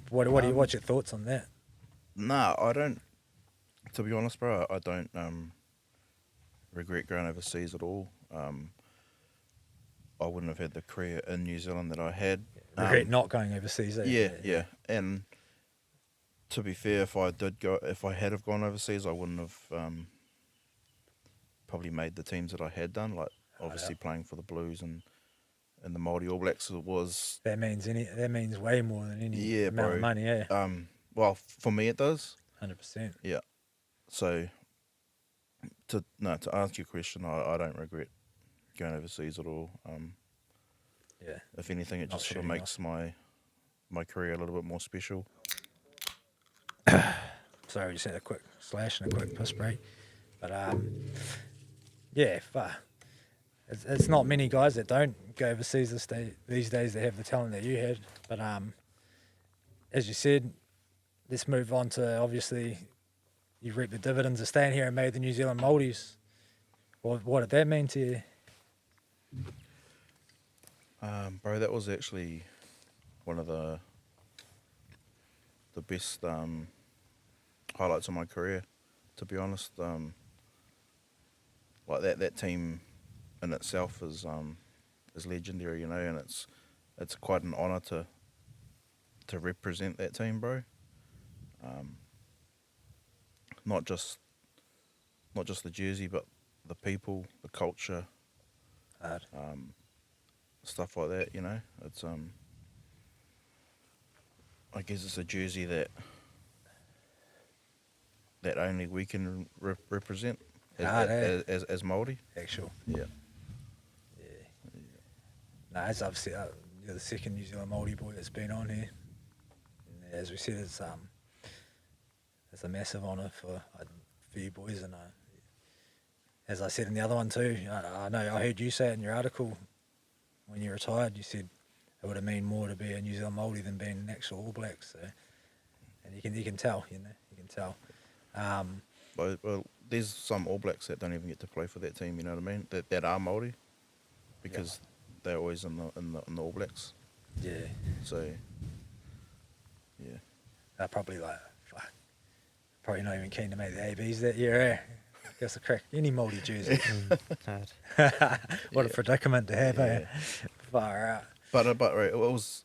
what's your thoughts on that? Nah, I don't. To be honest, bro, I don't regret going overseas at all. I wouldn't have had the career in New Zealand that I had. Regret not going overseas. Yeah. And to be fair, if I had have gone overseas, I wouldn't have probably made the teams that I had done. Like obviously playing for the Blues and the Māori All Blacks was. That means way more than any amount of money. Yeah. Well, for me it does. 100%. Yeah. So to answer your question, I don't regret going overseas at all. Yeah. If anything, it Not just sort of shooting makes my career a little bit more special. Sorry, we just had a quick slash and a quick piss break. But yeah, it's not many guys that don't go overseas these days that have the talent that you had. But as you said, let's move on to, obviously, you reaped the dividends of staying here and made the New Zealand Māoris. What did that mean to you? Bro, that was actually one of the best highlights of my career, to be honest. Like that team in itself is legendary, you know, and it's quite an honour to represent that team, bro. Not just the jersey, but the people, the culture, stuff like that, you know. It's I guess it's a jersey that only we can represent as Māori. Actual. Yeah. No, as I've said, you're the second New Zealand Māori boy that's been on here. And as we said, it's a massive honour for you boys, and as I said in the other one too, I know I heard you say it in your article when you retired. You said it would have meant more to be a New Zealand Māori than being an actual All Black. So, and you can tell, you can tell. Well, there's some All Blacks that don't even get to play for that team. You know what I mean? That are Māori, because they're always in the All Blacks. Yeah. So, yeah. They're probably probably not even keen to make the ABs that year. Eh? Guess a crack any Māori jersey. Hard. What a predicament to have. Eh? Far out. But right, it was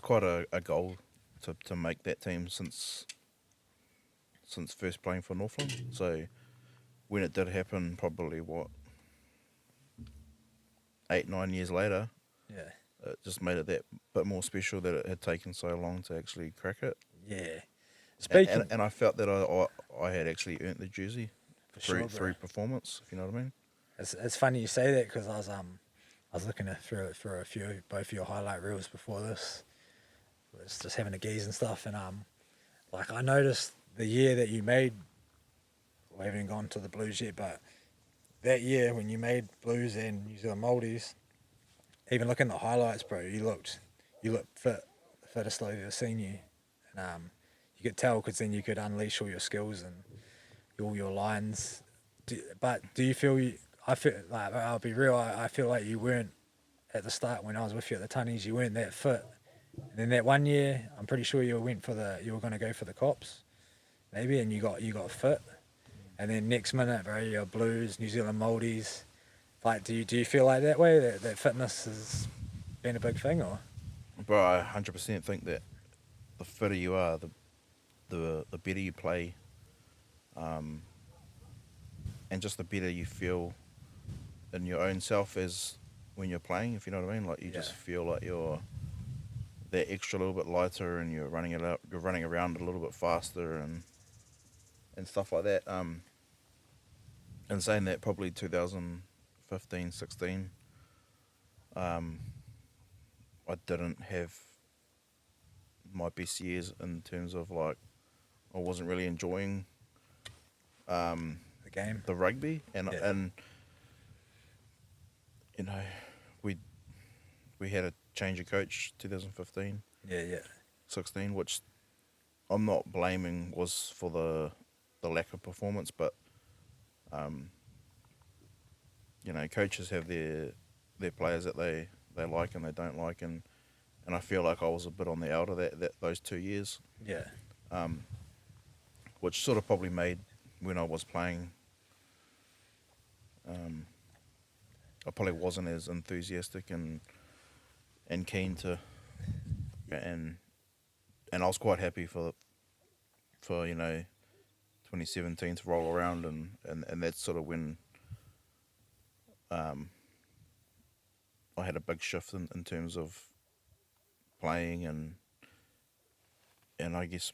quite a goal to make that team since first playing for Northland. So when it did happen, probably 8-9 years later, it just made it that bit more special that it had taken so long to actually crack it. Yeah. And I felt that I had actually earned the jersey through performance, if you know what I mean. It's funny you say that, because I was looking through both your highlight reels before this. I was just having a gaze and stuff, and I noticed the year that you made. We haven't gone to the Blues yet, but that year when you made Blues and New Zealand Māoris, even looking at the highlights, bro, you looked fit, the fittest I've ever seen you, and you could tell, because then you could unleash all your skills and all your lines. But do you feel I feel like, I'll be real, I feel like you weren't at the start when I was with you at the Tanis, you weren't that fit. And then that one year, I'm pretty sure you were going to go for the Cops, maybe, and you got fit. And then next minute, bro, you're Blues, New Zealand Māoris. Like, do you feel like that way, that fitness has been a big thing, or? Bro, I 100% think that the fitter you are, the better you play, and just the better you feel in your own self as when you're playing, if you know what I mean. Like, you just feel like you're that extra little bit lighter, and you're running around a little bit faster and stuff like that. In saying that, probably 2015, 16, I didn't have my best years in terms of, like, I wasn't really enjoying The game. the rugby, and you know, we had a change of coach 2015, 16, which I'm not blaming was for the lack of performance, but you know, coaches have their players that they like and they don't like, and I feel like I was a bit on the outer those 2 years, which sort of probably made when I was playing I probably wasn't as enthusiastic and keen to, and I was quite happy for 2017 to roll around, and that's sort of when I had a big shift in terms of playing, and I guess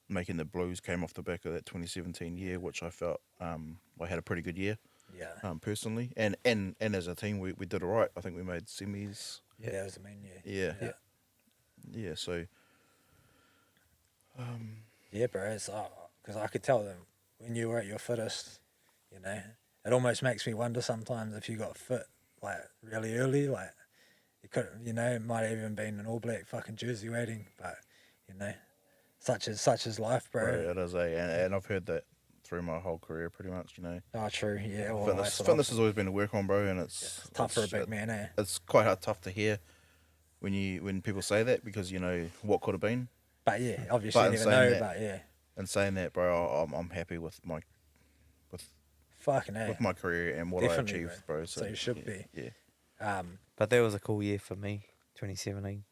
making the Blues came off the back of that 2017 year, which I felt I had a pretty good year. Yeah. Personally, and as a team, we did all right. I think we made semis. Yeah, that was the main year. Yeah. Yeah. So. Yeah, bro. It's because I could tell them when you were at your fittest, you know, it almost makes me wonder sometimes if you got fit like really early, like you could, you know, it might have even been an All Black fucking jersey waiting, but you know, such is life, bro. Right, it is, and I've heard that through my whole career, pretty much. You know. Oh, true. Yeah. Well, fitness has always been a work on, bro, and it's tough for a big man, eh? It's quite tough to hear when people say that, because you know what could have been. But yeah, obviously you never know. But yeah. And saying that, bro, I'm happy with my fucking with my career and what Definitely, I achieved, bro. So you should be. Yeah. But that was a cool year for me, 2017,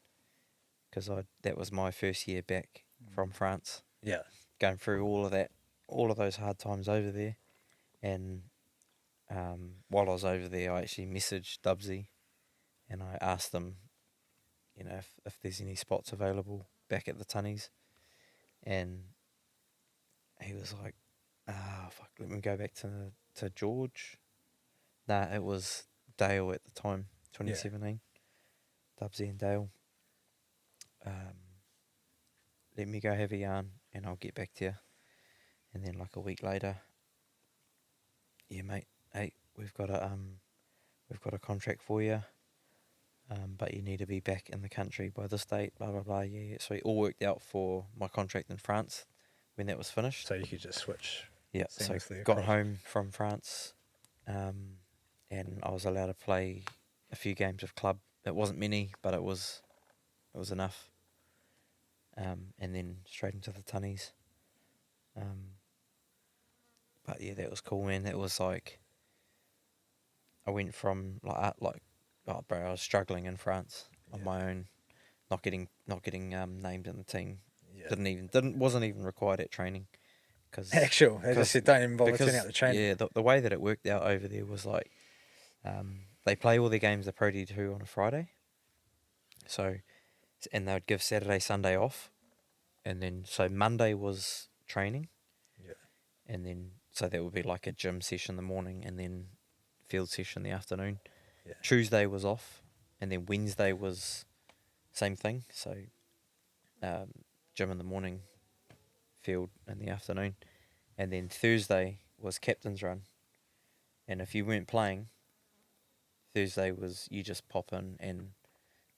because that was my first year back from France. Yeah. Going through all of those hard times over there, and while I was over there, I actually messaged Dubsy, and I asked them, you know, if there's any spots available back at the Tanis, and he was like, fuck, let me go back to George. Nah, it was Dale at the time, 2017. Dubsy and Dale. Let me go have a yarn and I'll get back to you. And then like a week later, yeah, mate, hey, we've got a contract for you. But you need to be back in the country by this date, blah blah blah. Yeah. So it all worked out for my contract in France when that was finished. So you could just switch. Yeah. So seamlessly got across. home from France, and I was allowed to play a few games of club. It wasn't many, but it was enough. And then straight into the Tanis. But yeah, that was cool, man. That was like, I went from oh, bro, I was struggling in France on my own, not getting named in the team. Yeah. Wasn't even required at training. Cause, They just said don't even bother turning out the training. Yeah, the way that it worked out over there was like, they play all their games, the Pro D2 on a Friday. So, and they would give Saturday, Sunday off. And then, so Monday was training. Yeah. And then, so that would be like a gym session in the morning and then field session in the afternoon. Yeah. Tuesday was off. And then Wednesday was same thing. So, gym in the morning, field in the afternoon. And then Thursday was captain's run. And if you weren't playing, Thursday was you just pop in, and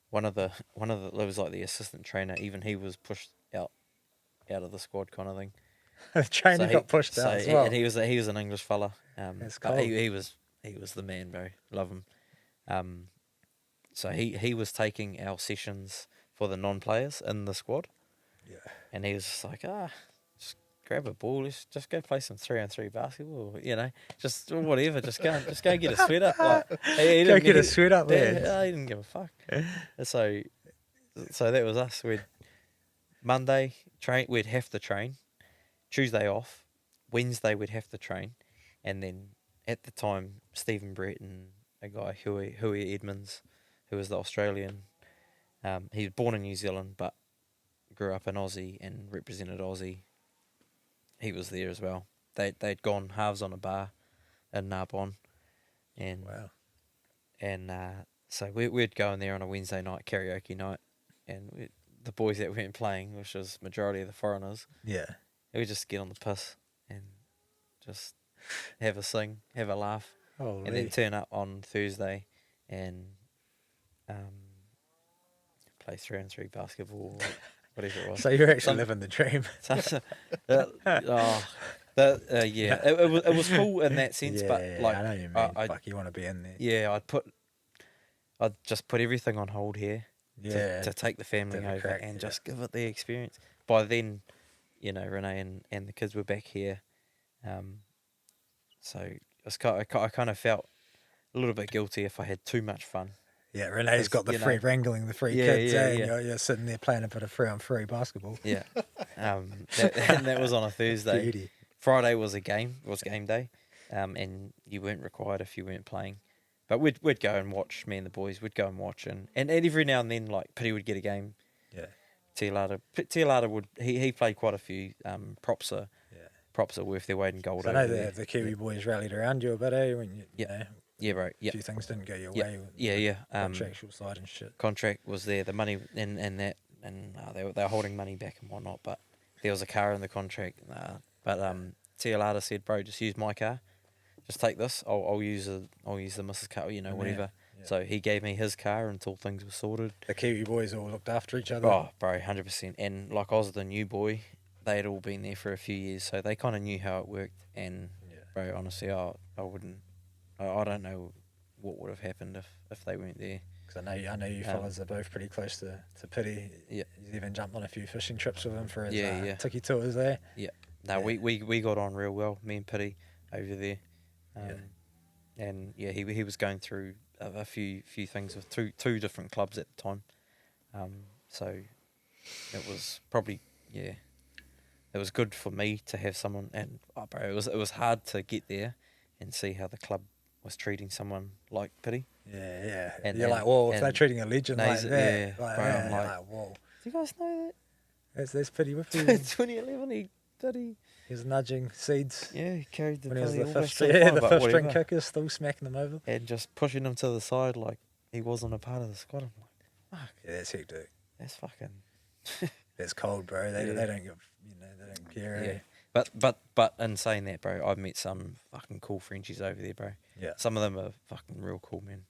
one of the it was like the assistant trainer, even he was pushed out of the squad kind of thing. The trainer got pushed out as well. And he was an English fella. That's but cool. he was the man, bro. Love him. So he was taking our sessions for the non-players in the squad. Yeah. And he was just like, just grab a ball, let's just go play some 3-on-3 basketball, you know, just whatever, just go get a sweat up. Like, he Go didn't- get he- a sweat up, yeah, man. he didn't give a fuck. So that was us. Monday we'd have to train, Tuesday off, Wednesday we'd have to train, and then at the time Stephen Brett and a guy Hui Edmonds, who was the Australian, he was born in New Zealand but grew up in Aussie and represented Aussie. He was there as well. They'd gone halves on a bar in Narbonne, and Wow. and so we'd go in there on a Wednesday night, karaoke night, and the boys that weren't playing, which was majority of the foreigners, Yeah. we would just get on the piss and just have a sing, have a laugh, Holy. and then turn up on Thursday and play 3-on-3 basketball, or whatever it was. So you're actually living the dream. Yeah, it was cool in that sense, Yeah, but like I know you mean. Fuck, you want to be in there. yeah, I'd just put everything on hold here Yeah. to take the family Give it a over crack, and yeah. just give it the experience. By then, you know, Renee and the kids were back here, so I kind of felt a little bit guilty if I had too much fun. Yeah, Renee's got the you free know, wrangling the free yeah, kids, yeah, and yeah. you're sitting there playing a bit of 3-on-3 basketball. Yeah, and that was on a Thursday. Beauty. Friday was game day, and you weren't required if you weren't playing. But we'd go and watch. Me and the boys would go and watch, and every now and then, like Pity would get a game. Yeah. Tialata would he played quite a few props are worth their weight in gold. So I know over there. the Kiwi boys rallied around you a bit, eh? When you know, Yeah, right. a Yeah, few things didn't go your yeah, way. With yeah. the contractual side and shit. Contract was there, the money and that, and they were holding money back and whatnot. But there was a car in the contract. But Tialata said, "Bro, just use my car. Just take this. I'll use the missus car. You know, whatever." Yeah. So he gave me his car until things were sorted. The Kiwi boys all looked after each other. Oh, bro, 100%. And like I was the new boy, they had all been there for a few years, so they kind of knew how it worked. And bro, honestly, I wouldn't. I don't know what would have happened if they weren't there. Because I know you fellas are both pretty close to Pity. Yeah. You've even jumped on a few fishing trips with him for his Yeah. tiki tours there. Yeah. No, we got on real well, me and Pity over there. And yeah, he was going through a few things with two different clubs at the time. So it was probably it was good for me to have someone, and bro, it was hard to get there and see how the club was treating someone like Pity. Yeah. And- you're and- like, whoa, if and they're treating a legend like Nays- that, yeah, like bro, that, I'm you're like- like, whoa. Do you guys know There's Pity with you. that? 2011, he He's nudging seeds. yeah, he carried the When he was bloody the all back fifth to the string, front, the but fifth string whatever. kicker, still smacking them over. And just pushing him to the side like he wasn't a part of the squad. I'm like, fuck, Yeah, that's hectic. that's fucking. That's cold, bro. They Yeah. don't give, they don't care. Yeah. Eh? But in saying that, bro, I've met some fucking cool Frenchies over there, bro. Yeah. Some of them are fucking real cool, man.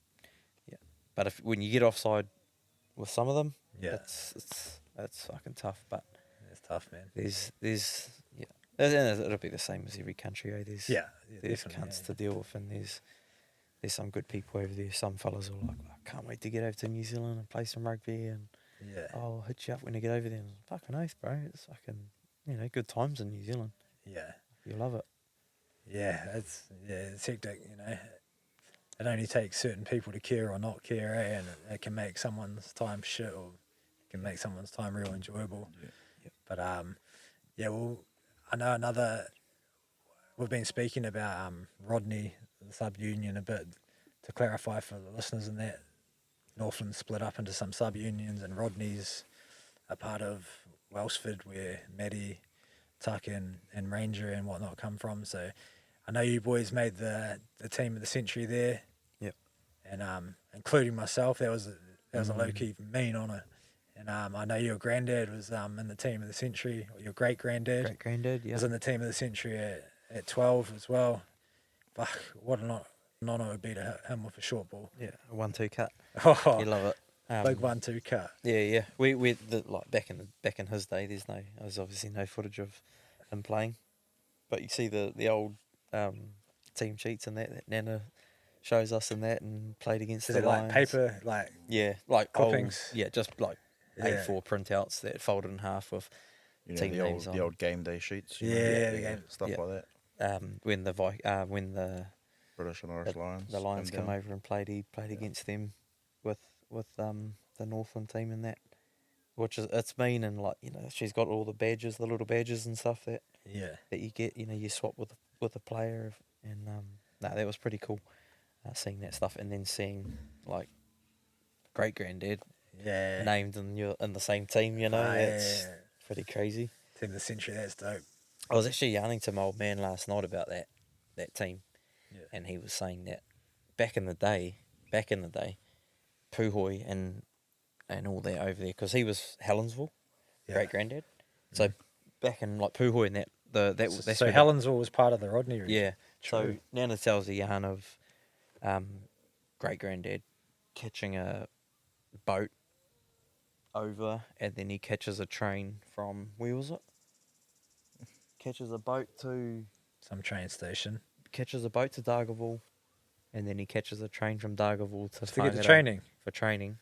Yeah. But when you get offside with some of them, Yeah. it's fucking tough. But It's tough, man. there's it'll be the same as every country, eh? There's there's definitely, cunts to deal with, and there's some good people over there. Some fellas are like, I can't wait to get over to New Zealand and play some rugby, and Yeah. I'll hit you up when I get over there. And fucking oath, bro. It's fucking good times in New Zealand. Yeah. You love it. Yeah, it's hectic, It only takes certain people to care or not care, eh? And it can make someone's time shit, or it can make someone's time real enjoyable. Yeah. Yep. But well, I know we've been speaking about Rodney, the sub-union, a bit. To clarify for the listeners, in that Northland split up into some sub-unions, and Rodney's a part of Welsford, where Matty, Tuck and Ranger and whatnot come from. So I know you boys made the team of the century there. Yep. And including myself, that was a low-key mean honour. And I know your granddad was in the team of the century, or your great-granddad Great granddad, yeah. was in the team of the century at 12 as well. Fuck, what an honour it would be to hit him with a short ball. Yeah, a 1-2 cut. Oh, You love it. big 1-2 cut. Yeah. We like back in his day. There's obviously no footage of him playing, but you see the old team sheets and that Nana shows us in that, and played against Is the it Lions. like paper, like Yeah, like clippings? old, just like Yeah. A4 printouts that folded in half with team names on. the old game day sheets. Yeah, the game- stuff yeah. like that. When the British and Irish Lions. the Lions come down. over and played, he played against them with the Northland team and that, which is it's mean, and like she's got all the badges, the little badges and stuff that you get. You swap with a player, and that was pretty cool, seeing that stuff, and then seeing like great granddad yeah. named in the same team. That's pretty crazy. Team of the century, that's dope. I was actually yarning to my old man last night about that team, Yeah. and he was saying that back in the day, Puhoi and all that over there, because he was Helensville, Yeah. great granddad. So back in like Puhoi and that's So where Helensville was part of the Rodney region. yeah. So True. Nana tells the yarn of great granddad catching a boat over, and then he catches a train from where was it? Catches a boat to Some train station. Dargaville, and then he catches a train from Dargaville to To get to Whangarei training. for training.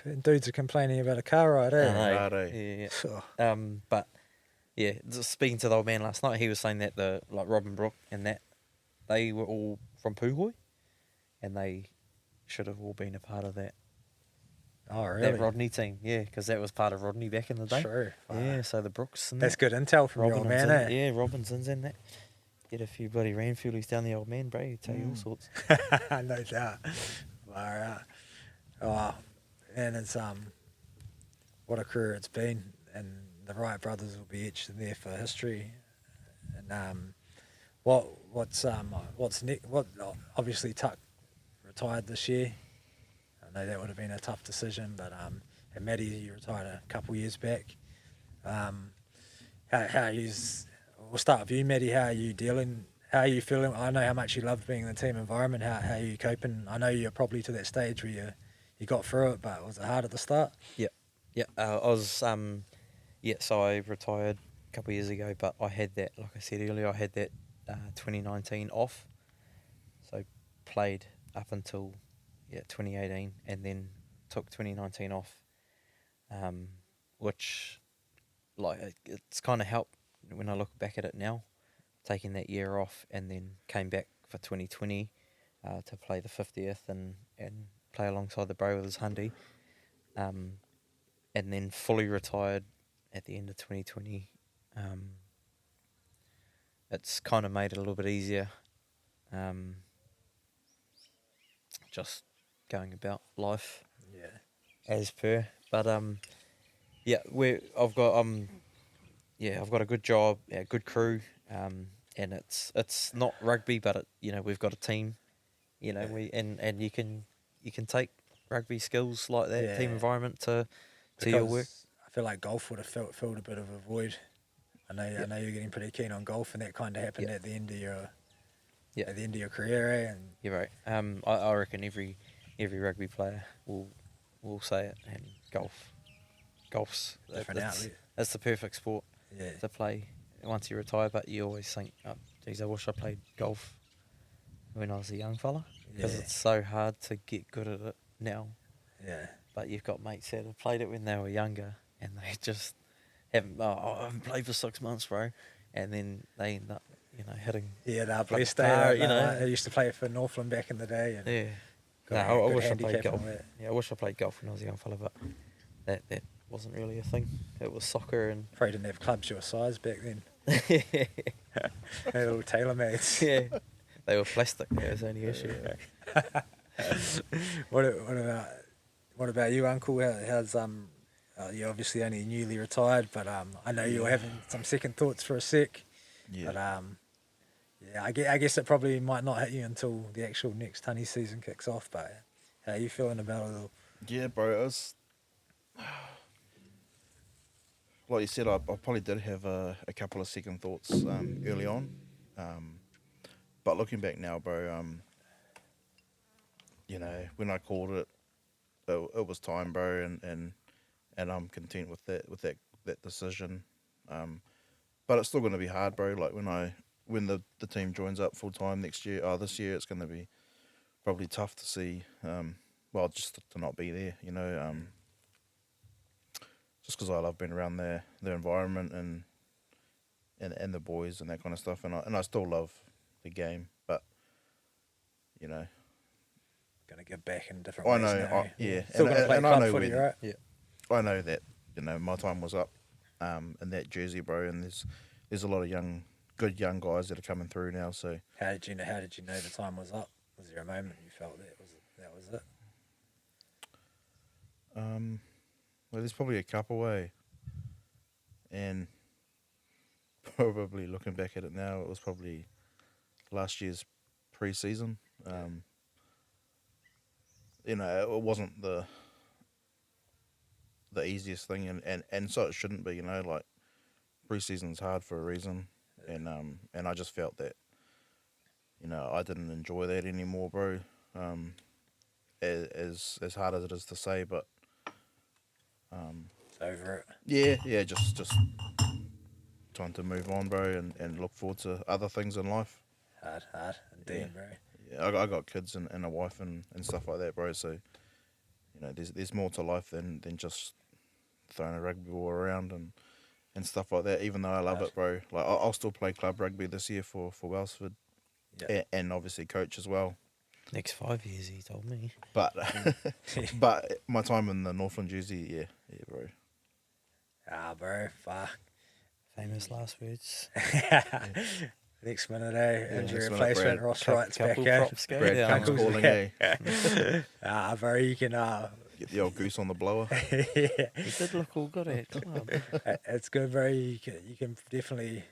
And dudes are complaining about a car ride, eh? I know. Right, eh? Yeah. Oh, But yeah, just speaking to the old man last night, he was saying that the like Robin Brook and that they were all from Puhoi, and they should have all been a part of that. Oh, really? That Rodney team, yeah, because that was part of Rodney back in the day. True. Yeah, so the Brooks and That's that. good intel from your old man, eh? Yeah, Robinson's in that. Get a few bloody Ranfieldies down the old man, bro. He'd tell you all sorts. No doubt. Oh, and it's what a career it's been, and the Wright brothers will be etched in there for history. And what's next? What obviously Tuck retired this year. I know that would have been a tough decision, but and Matty, you retired a couple years back. We'll start with you, Matty. How are you dealing? How are you feeling? I know how much you loved being in the team environment. How are you coping? I know you're probably to that stage where you got through it, but was it hard at the start? Yeah. I was so I retired a couple of years ago, but I had that, like I said earlier, I had that 2019 off. So played up until 2018, and then took 2019 off, which it's kind of helped when I look back at it now, taking that year off and then came back for 2020 to play the 50th and play alongside the bro with his Hundy, and then fully retired at the end of 2020. It's kind of made it a little bit easier, just going about life as per. But I've got a good job, good crew, and it's not rugby, but we've got a team, and you can take rugby skills like that team environment to your work. I feel like golf would have filled a bit of a void. I know you're getting pretty keen on golf, and that kind of happened at the end of your career, eh? And You're right. I reckon every rugby player will say it, and golf's different outlet. It's the perfect sport Yeah. to play once you retire. But you always think, oh, geez, I wish I played golf when I was a young fella, because it's so hard to get good at it now. Yeah. But you've got mates that have played it when they were younger, and they just haven't. Oh, I haven't played for 6 months, bro, and then they end up, hitting. Yeah, they're blessed. par, I used to play for Northland back in the day. And Yeah. got No, a I good wish I handicap played golf. on that. Yeah, I wish I played golf when I was a young fella, but that wasn't really a thing. It was soccer and. Probably didn't have clubs your size back then. Little tailor-mades. Yeah, they were plastic. That was the only issue. What about you, Uncle? How's you're obviously only newly retired, but I know you were having some second thoughts for a sec. Yeah. But I guess it probably might not hit you until the actual next Tanis season kicks off. But how are you feeling about it all? Yeah, bro. It was like you said. I probably did have a couple of second thoughts early on, but looking back now, bro. When I called it, it was time, bro, and I'm content with that decision. But it's still going to be hard, bro. Like when the team joins up full time this year, it's going to be probably tough to see. Just to not be there, just because I love being around their environment and the boys and that kind of stuff, and I still love the game, but Going to give back in different I ways know, now. and Still going to play I club know footy, when, right? Yeah. I know that my time was up, in that jersey, bro, and there's a lot of good young guys that are coming through now. So How did you know the time was up? Was there a moment you felt that was it? Well, there's probably a couple way, and probably looking back at it now, it was probably last year's pre-season. It wasn't the easiest thing, and so it shouldn't be. Like pre-season's hard for a reason, and I just felt that I didn't enjoy that anymore, bro. As hard as it is to say, but It's over it. yeah, just time to move on, bro, and look forward to other things in life. Hard indeed, bro. Yeah, I got kids and a wife and stuff like that, bro. So there's more to life than just throwing a rugby ball around and stuff like that. Even though I love it, bro. Like I'll still play club rugby this year for Wellsford. and obviously coach as well. Next 5 years, he told me. But but my time in the Northland jersey, yeah, bro. Bro, fuck. Famous last words. Next minute, injury next minute, replacement, Brad. Ross Wright's back, Couple props go Brad down. comes calling, eh? Bro, you can, Get the old goose on the blower. He did look all good at club. it's good, bro. You can definitely,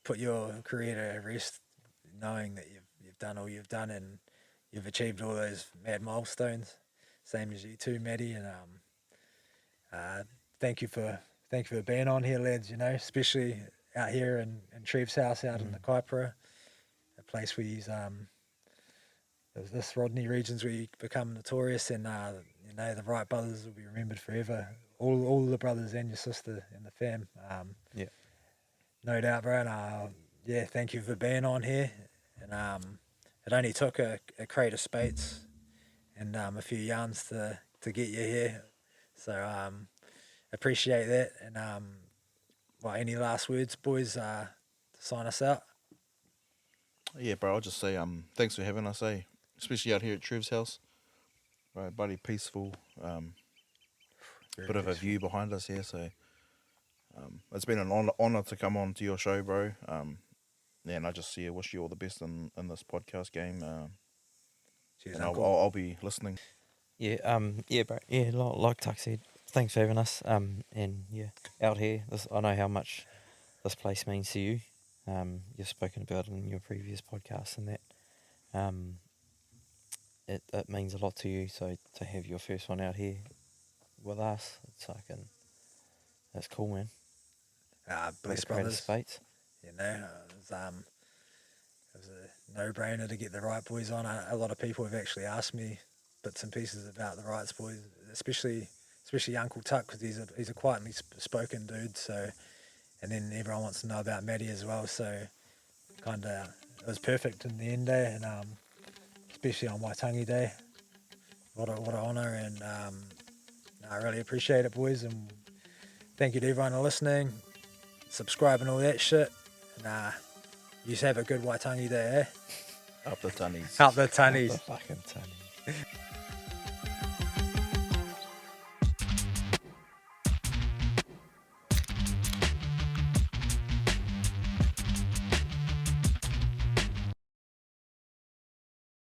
put your career to rest, knowing that you've done all you've done and you've achieved all those mad milestones, same as you too, Matty. And thank you for being on here, lads. Especially out here in Trev's house, out in the Kaipara, a place where he's this Rodney regions where you become notorious, and the Wright brothers will be remembered forever. All the brothers and your sister and the fam. No doubt, bro. And thank you for being on here. And it only took a crate of speights and a few yarns to get you here. So appreciate that. And any last words, boys, to sign us out? Yeah, bro. I'll just say thanks for having us, especially out here at Trev's house. Right, buddy, peaceful. Bit of a view behind us here, so it's been an honor to come on to your show, bro. And I just wish you all the best in this podcast game. Cheers, and Uncle. I'll be listening. Yeah, bro. Yeah, like Tuck said, thanks for having us. And out here, I know how much this place means to you. You've spoken about it in your previous podcast and that. It means a lot to you. So to have your first one out here with us, that's cool, man. Bless Great brothers. speights. It was a no-brainer to get the Wright boys on. A lot of people have actually asked me bits and pieces about the Wrights boys, especially Uncle Tuck, because he's a quietly spoken dude. So, and then everyone wants to know about Matty as well. So, it was perfect in the end day, and especially on Waitangi Day. What an honour, and I really appreciate it, boys, and thank you to everyone for listening, subscribe and all that shit. And you just have a good Waitangi Day, eh? Up the Tanis. Up the Tanis. The fucking Tanis.